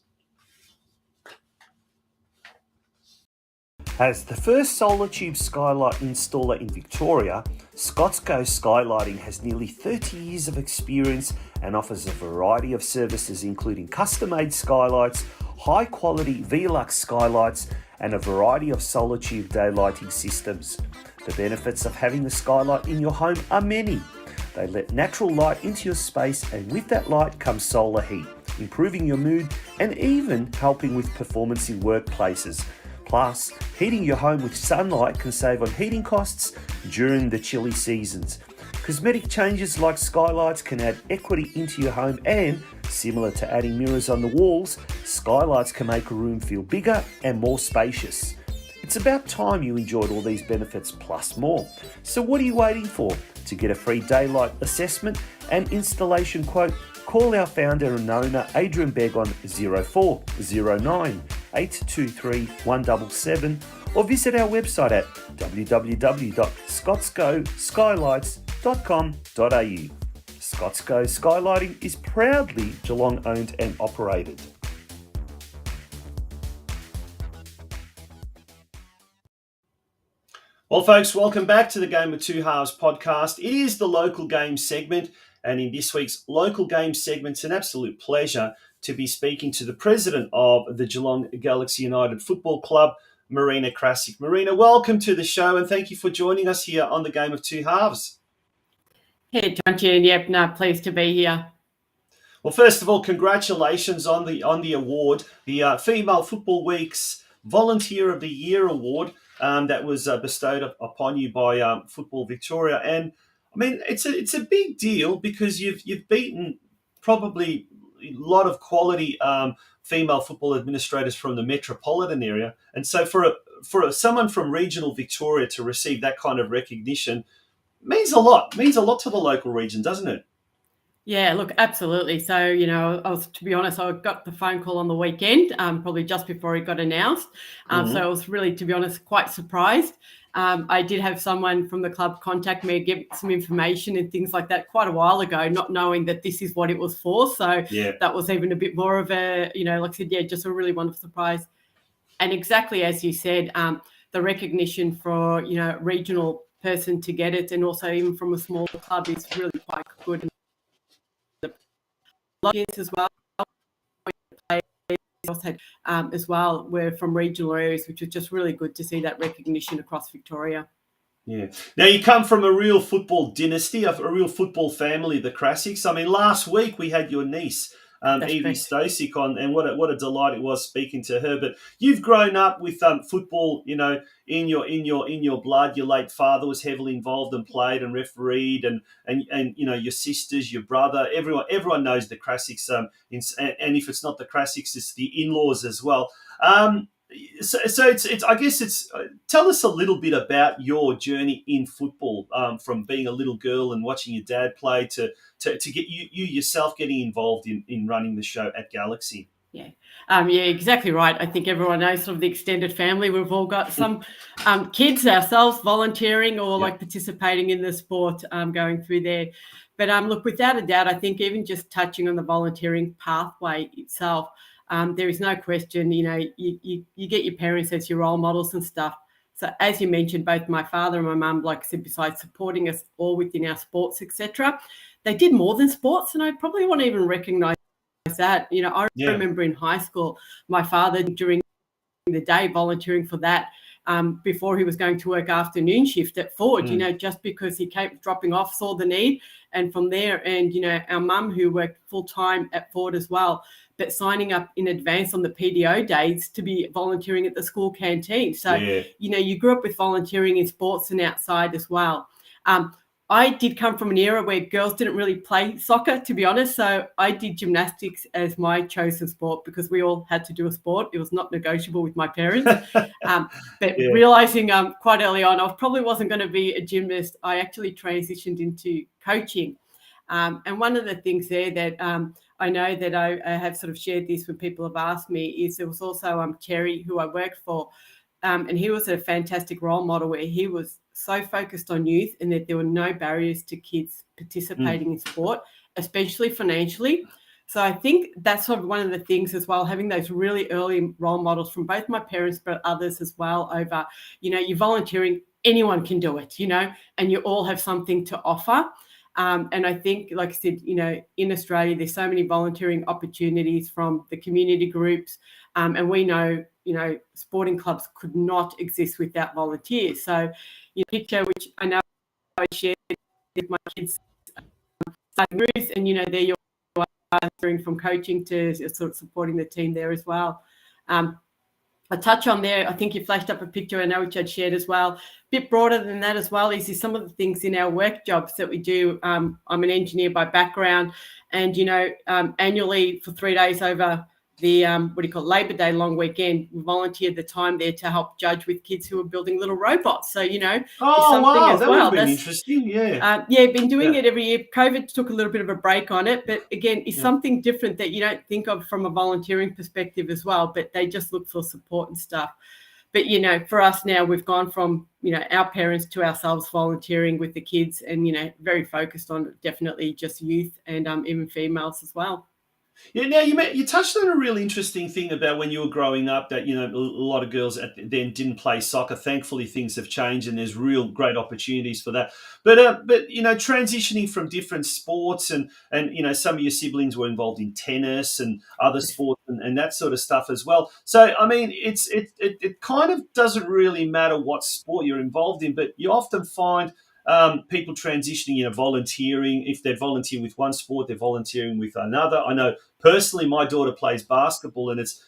As the first solar tube skylight installer in Victoria, Scotsco Skylighting has nearly 30 years of experience and offers a variety of services including custom-made skylights, high-quality Velux skylights, and a variety of solar tube daylighting systems. The benefits of having the skylight in your home are many. They let natural light into your space, and with that light comes solar heat, improving your mood and even helping with performance in workplaces. Plus, heating your home with sunlight can save on heating costs during the chilly seasons. Cosmetic changes like skylights can add equity into your home, and similar to adding mirrors on the walls, skylights can make a room feel bigger and more spacious. It's about time you enjoyed all these benefits plus more. So what are you waiting for? To get a free daylight assessment and installation quote, call our founder and owner Adrian Begg on 0409 823 177 or visit our website at www.scotsgoskylights.com.au. Scotsgo Skylighting is proudly Geelong owned and operated. Well, folks, welcome back to the Game of Two Halves podcast. It is the local game segment, and in this week's local game segment, it's an absolute pleasure to be speaking to the president of the Geelong Galaxy United Football Club, MARINA KRASIC. MARINA, welcome to the show, and thank you for joining us here on the Game of Two Halves.
Hey, John June. Yep, no, pleased to be here.
Well, first of all, congratulations on the award, the Female Football Week's Volunteer of the Year award. That was bestowed upon you by Football Victoria, and I mean it's a big deal because you've beaten probably a lot of quality female football administrators from the metropolitan area, and so for someone from regional Victoria to receive that kind of recognition means a lot to the local region, doesn't it?
Yeah, look, absolutely. So, to be honest, I got the phone call on the weekend, probably just before it got announced. So I was really, to be honest, quite surprised. I did have someone from the club contact me, give some information and things like that quite a while ago, not knowing that this is what it was for. So that was even a bit more of a, like I said, just a really wonderful surprise. And exactly as you said, the recognition for, regional person to get it, and also even from a small club is really quite good. As well, as well, we're from regional areas, which was just really good to see that recognition across Victoria.
Yeah. Now, you come from a real football dynasty, a real football family, the Krasics. I mean, last week we had your niece, Evie Stosic, on, and what a delight it was speaking to her. But you've grown up with football, in your blood. Your late father was heavily involved and played and refereed, and your sisters, your brother, everyone knows the Krasics. And if it's not the Krasics, it's the in-laws as well. So it's I guess it's tell us a little bit about your journey in football, from being a little girl and watching your dad play to get you yourself getting involved in running the show at Galaxy.
Yeah, exactly right. I think everyone knows sort of the extended family. We've all got some kids ourselves volunteering or like participating in the sport, going through there. But look, without a doubt, I think even just touching on the volunteering pathway itself, there is no question, you get your parents as your role models and stuff. So as you mentioned, both my father and my mum, like I said, besides supporting us all within our sports, etc., they did more than sports. And I probably want to even recognise that. I remember in high school, my father during the day volunteering for that, before he was going to work afternoon shift at Ford, just because he kept dropping off, saw the need. And from there, and, our mum who worked full time at Ford as well, but signing up in advance on the PDO days to be volunteering at the school canteen. So, you grew up with volunteering in sports and outside as well. I did come from an era where girls didn't really play soccer, to be honest. So I did gymnastics as my chosen sport because we all had to do a sport. It was not negotiable with my parents. But realizing quite early on, I probably wasn't going to be a gymnast. I actually transitioned into coaching. And one of the things there that I know that I have sort of shared this when people have asked me is there was also Terry, who I worked for. And he was a fantastic role model where he was so focused on youth and that there were no barriers to kids participating in sport, especially financially. So I think that's sort of one of the things as well, having those really early role models from both my parents, but others as well over, you're volunteering, anyone can do it, and you all have something to offer. And I think, like I said, in Australia, there's so many volunteering opportunities from the community groups. And we know, sporting clubs could not exist without volunteers. So, picture, which I know I shared with my kids moves, and there you are from coaching to sort of supporting the team there as well. I touch on there, I think you flashed up a picture, I know which I'd shared as well. A bit broader than that as well is some of the things in our work jobs that we do. I'm an engineer by background, and annually for 3 days over the Labor Day long weekend, we volunteered the time there to help judge with kids who are building little robots. So it's something
wow,
as
that
well.
would have been interesting. Yeah,
been doing it every year. COVID took a little bit of a break on it, but again, it's something different that you don't think of from a volunteering perspective as well. But they just look for support and stuff. But for us now, we've gone from our parents to ourselves volunteering with the kids, and very focused on definitely just youth and even females as well.
Yeah. Now you touched on a really interesting thing about when you were growing up that a lot of girls then didn't play soccer. Thankfully, things have changed and there's real great opportunities for that. But transitioning from different sports and some of your siblings were involved in tennis and other sports and that sort of stuff as well. So I mean, it kind of doesn't really matter what sport you're involved in, but you often find people transitioning, volunteering. If they're volunteering with one sport, they're volunteering with another. I know personally, my daughter plays basketball, and it's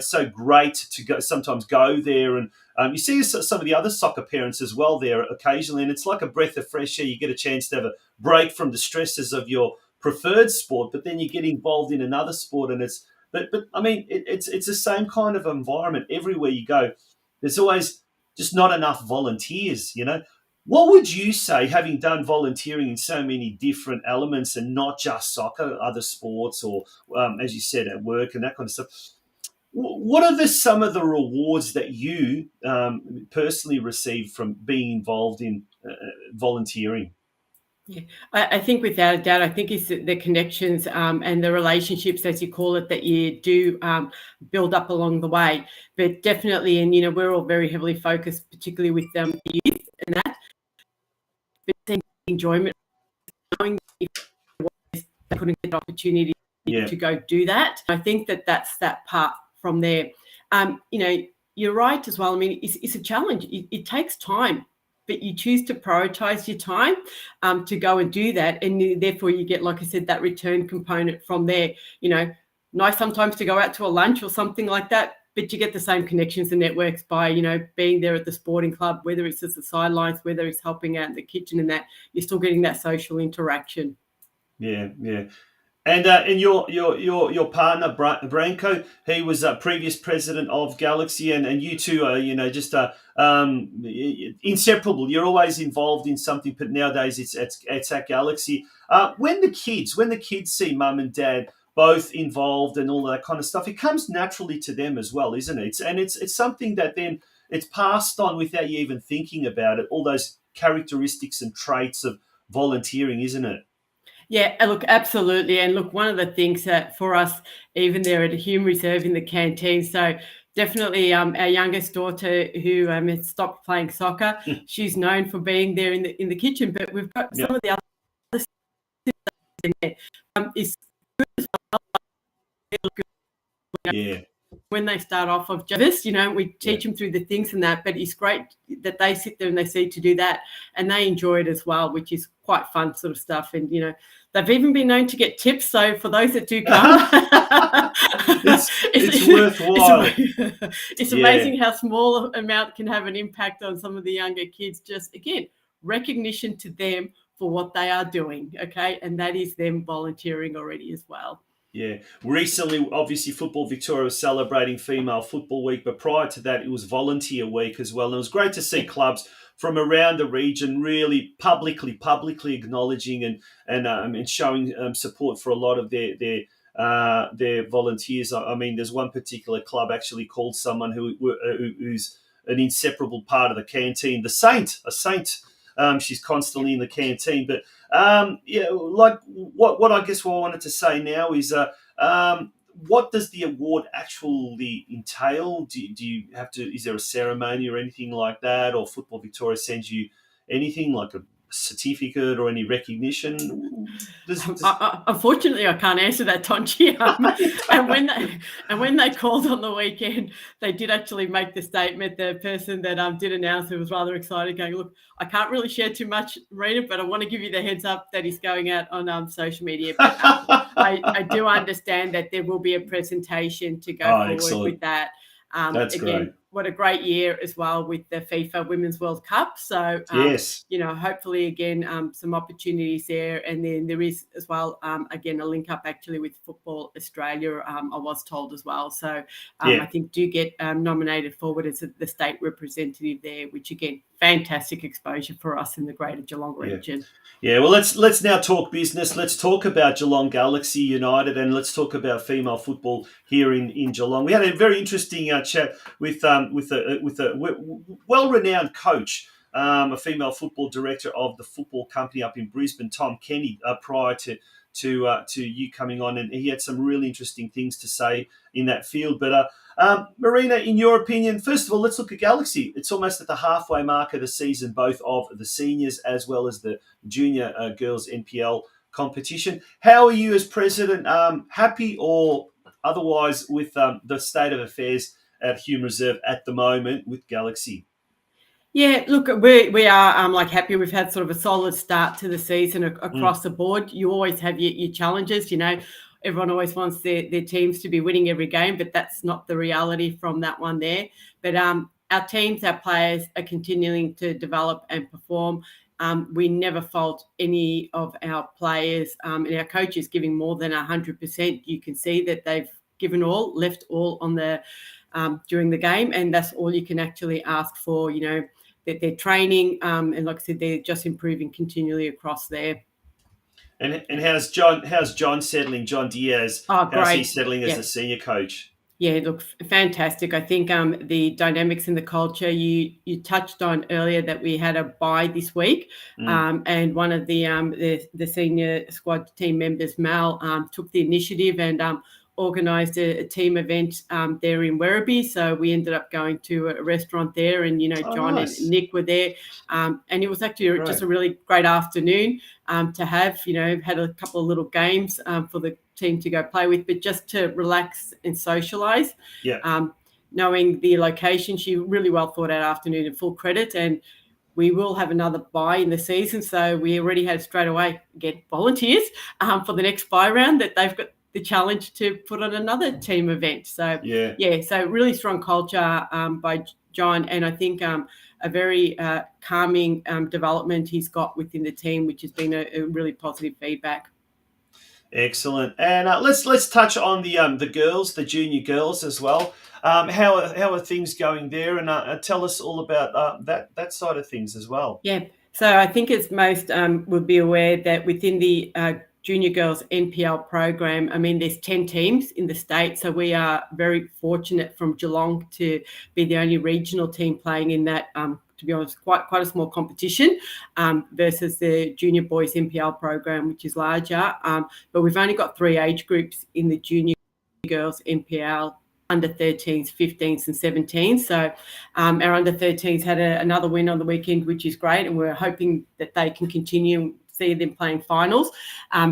so great to sometimes go there, and you see some of the other soccer parents as well there occasionally, and it's like a breath of fresh air. You get a chance to have a break from the stresses of your preferred sport, but then you get involved in another sport, and but I mean, it's the same kind of environment everywhere you go. There's always just not enough volunteers, What would you say, having done volunteering in so many different elements and not just soccer, other sports or, as you said, at work and that kind of stuff, what are some of the rewards that you personally receive from being involved in volunteering?
Yeah, I think without a doubt, I think it's the connections and the relationships, as you call it, that you do build up along the way. But definitely, and we're all very heavily focused, particularly with youth and that. But enjoyment, knowing if they couldn't get an opportunity to go do that. I think that's that part from there. You're right as well. I mean, it's a challenge. It takes time, but you choose to prioritize your time to go and do that. And therefore you get, like I said, that return component from there. Nice sometimes to go out to a lunch or something like that, but you get the same connections and networks by, being there at the sporting club, whether it's at the sidelines, whether it's helping out in the kitchen and that, you're still getting that social interaction.
Yeah. And your partner Branko, he was a previous president of Galaxy, and you two are just inseparable. You're always involved in something, but nowadays it's at Galaxy. When the kids see mum and dad both involved and all that kind of stuff, it comes naturally to them as well, isn't it? It's something that then it's passed on without you even thinking about it. All those characteristics and traits of volunteering, isn't it?
Yeah, look, absolutely. And look, one of the things that for us, even there at a Hume Reserve in the canteen, so definitely our youngest daughter who has stopped playing soccer, she's known for being there in the kitchen, but we've got some of the other in there. It's good as well.
Yeah.
When they start off of just, we teach them through the things and that, but it's great that they sit there and they see to do that and they enjoy it as well, which is quite fun sort of stuff. And, they've even been known to get tips. So for those that do come,
it's worthwhile.
It's amazing how small an amount can have an impact on some of the younger kids. Just, again, recognition to them for what they are doing, okay? And that is them volunteering already as well.
Yeah. Recently, obviously, Football Victoria was celebrating Female Football Week, but prior to that, it was Volunteer Week as well. And it was great to see clubs from around the region really publicly acknowledging and showing support for a lot of their volunteers. I mean, there's one particular club actually called someone who's an inseparable part of the canteen, a saint. She's constantly in the canteen, but like what I guess what I wanted to say now is, what does the award actually entail? Do you have to? Is there a ceremony or anything like that, or Football Victoria sends you anything like a certificate or any recognition?
Unfortunately, I can't answer that, Tonchi. And when they called on the weekend, they did actually make the statement. The person that did announce it was rather excited, going, "Look, I can't really share too much, Marina, but I want to give you the heads up that he's going out on social media." But I do understand that there will be a presentation to go forward
excellent.
with that.
That's
again,
great.
What a great year as well with the FIFA Women's World Cup. So,
Yes.
Hopefully, again, some opportunities there. And then there is as well, again, a link up actually with Football Australia, I was told as well. So I think do get nominated forward as the state representative there, which, again, fantastic exposure for us in the greater Geelong region.
Yeah, well, let's now talk business. Let's talk about Geelong Galaxy United, and let's talk about female football here in Geelong. We had a very interesting chat with a well-renowned coach, a female football director of the football company up in Brisbane, Tom Kenny, prior to you coming on, and he had some really interesting things to say in that field. But Marina, in your opinion, first of all, let's look at Galaxy. It's almost at the halfway mark of the season, both of the seniors as well as the junior girls NPL competition. How are you as president? Happy or otherwise with the state of affairs at Hume Reserve at the moment with Galaxy?
Yeah, look, we are happy. We've had sort of a solid start to the season across the board. You always have your challenges, Everyone always wants their teams to be winning every game, but that's not the reality from that one there. But our teams, our players are continuing to develop and perform. We never fault any of our players and our coaches giving more than 100%. You can see that they've given all, left all on the during the game, and that's all you can actually ask for. That they're training, and like I said, they're just improving continually across there.
And how's John settling? John Diaz, how's he settling as a senior coach?
Yeah, look, fantastic. I think the dynamics in the culture, you touched on earlier that we had a bye this week, and one of the senior squad team members, Mal, took the initiative and organised a team event there in Werribee. So we ended up going to a restaurant there, and John and Nick were there, and it was actually just a really great afternoon to have. Had a couple of little games for the team to go play with, but just to relax and socialise. Knowing the location, she really well thought out afternoon, and full credit. And we will have another bye in the season, so we already had straight away get volunteers for the next bye round that they've got the challenge to put on another team event. So so really strong culture by John, and I think a very calming development he's got within the team, which has been a really positive feedback.
Excellent. And let's touch on the girls, the junior girls as well. How are things going there? And tell us all about that side of things as well.
Yeah. So I think as most would be aware that within the junior girls NPL program, there's 10 teams in the state. So we are very fortunate from Geelong to be the only regional team playing in that, to be honest, quite a small competition versus the junior boys NPL program, which is larger. But we've only got 3 age groups in the junior girls NPL, under 13s, 15s and 17s. So our under 13s had another win on the weekend, which is great. And we're hoping that they can continue, see them playing finals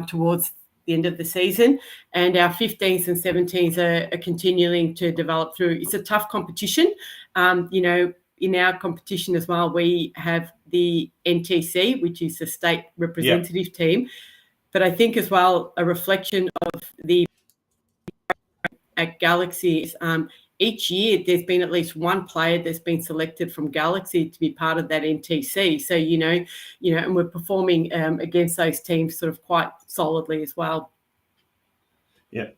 towards the end of the season. And our 15s and 17s are continuing to develop through. It's a tough competition. In our competition as well, we have the NTC, which is the state representative team. But I think as well, a reflection of the at Galaxy is each year there's been at least one player that's been selected from Galaxy to be part of that NTC. So, and we're performing against those teams sort of quite solidly as well.
Yeah.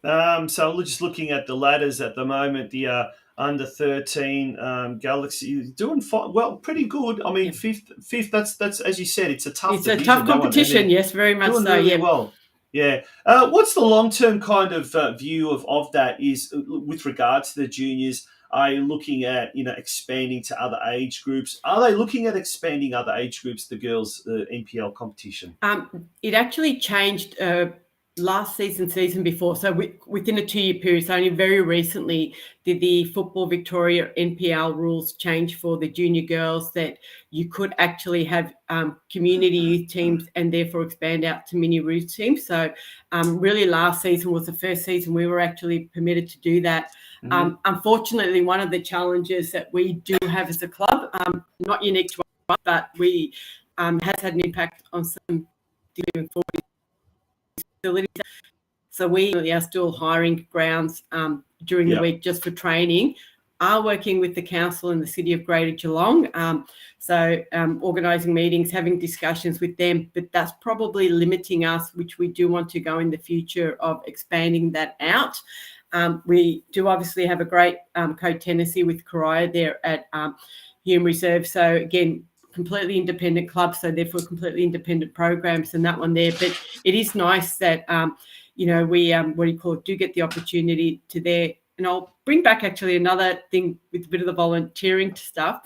So just looking at the ladders at the moment, the under 13 Galaxy doing pretty good. Fifth. That's as you said, it's a tough.
It's division, a tough competition. Yes, very much
doing
so.
Really well. Yeah. What's the long-term kind of view of that is with regard to the juniors? Are you looking at, expanding to other age groups? Are they looking at expanding other age groups, the girls' NPL competition?
It actually changed last season before, so within a 2-year period, so only very recently did the Football Victoria NPL rules change for the junior girls, that you could actually have community youth teams and therefore expand out to mini Roos teams. So really last season was the first season we were actually permitted to do that. Unfortunately, one of the challenges that we do have as a club, not unique to us, but we has had an impact on some facilities. So we are still hiring grounds during the week just for training, are working with the council in the city of Greater Geelong. Organising meetings, having discussions with them, but that's probably limiting us, which we do want to go in the future of expanding that out. We do obviously have a great co-tenancy with Karaya there at Hume Reserve. So again, completely independent club, so therefore completely independent programs and that one there. But it is nice that, we do get the opportunity to there. And I'll bring back actually another thing with a bit of the volunteering stuff.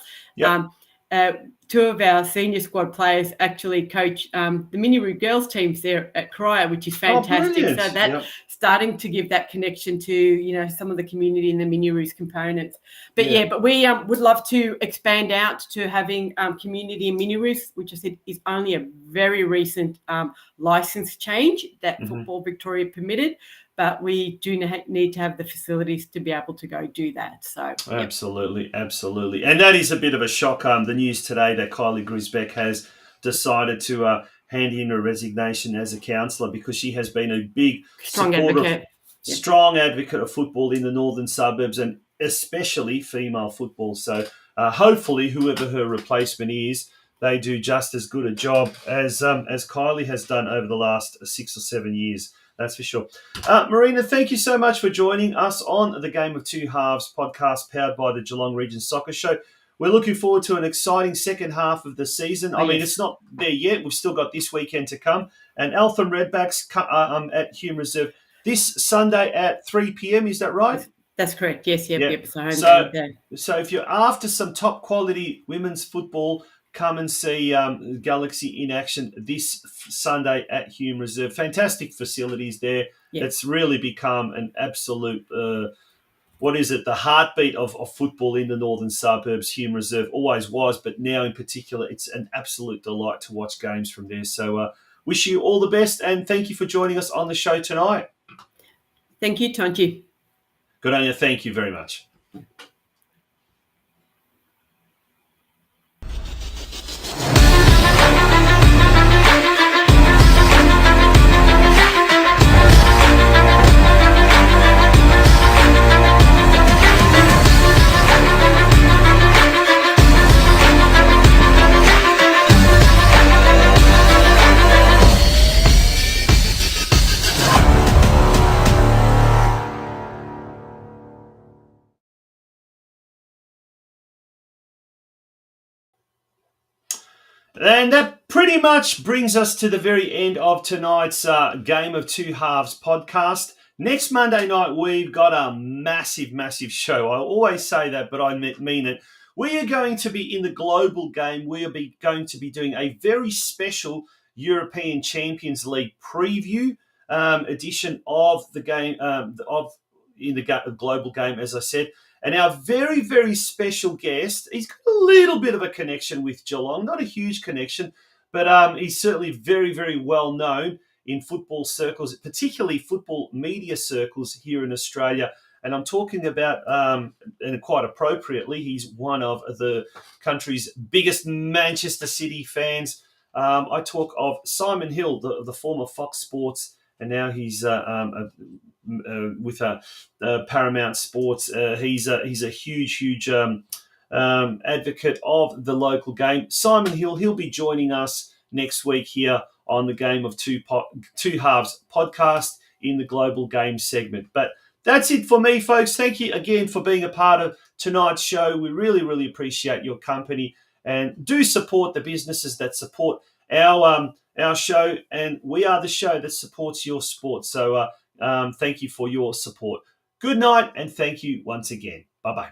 Two of our senior squad players actually coach the Miniroo girls teams there at Cryer, which is fantastic. So that starting to give that connection to, some of the community and the Miniroos components. But but we would love to expand out to having community and Miniroos, which I said is only a very recent license change that Football Victoria permitted. But we do need to have the facilities to be able to go do that. So
absolutely. And that is a bit of a shock. The news today that Kylie Grisbeck has decided to hand in her resignation as a councillor, because she has been a big strong advocate of football in the northern suburbs, and especially female football. So hopefully whoever her replacement is, they do just as good a job as Kylie has done over the last 6 or 7 years. That's for sure. Marina, thank you so much for joining us on the Game of Two Halves podcast powered by the Geelong Region Soccer Show. We're looking forward to an exciting second half of the season. I mean, it's not there yet. We've still got this weekend to come. And Eltham Redbacks at Hume Reserve this Sunday at 3 p.m. Is that right?
That's correct. Yes, yep.
So if you're after some top quality women's football, come and see Galaxy in action this Sunday at Hume Reserve. Fantastic facilities there. Yep. It's really become an absolute, the heartbeat of football in the northern suburbs. Hume Reserve always was, but now in particular, it's an absolute delight to watch games from there. So wish you all the best, and thank you for joining us on the show tonight.
Thank you, Tonji.
Good on you. Thank you very much. And that pretty much brings us to the very end of tonight's Game of Two Halves podcast. Next Monday night, we've got a massive, massive show. I always say that, but I mean it. We are going to be in the global game. We are going to be doing a very special European Champions League preview edition of the game, in the global game, as I said. And our very, very special guest, he's got a little bit of a connection with Geelong, not a huge connection, but he's certainly very, very well known in football circles, particularly football media circles here in Australia. And I'm talking about, and quite appropriately, he's one of the country's biggest Manchester City fans. I talk of Simon Hill, the former Fox Sports, and now he's with Paramount Sports. He's a huge advocate of the local game. Simon Hill, he'll be joining us next week here on the Game of Two Halves podcast in the Global Game segment. But that's it for me, folks. Thank you again for being a part of tonight's show. We really, really appreciate your company, and do support the businesses that support our show, and we are the show that supports your sport. So thank you for your support. Good night, and thank you once again. Bye-bye.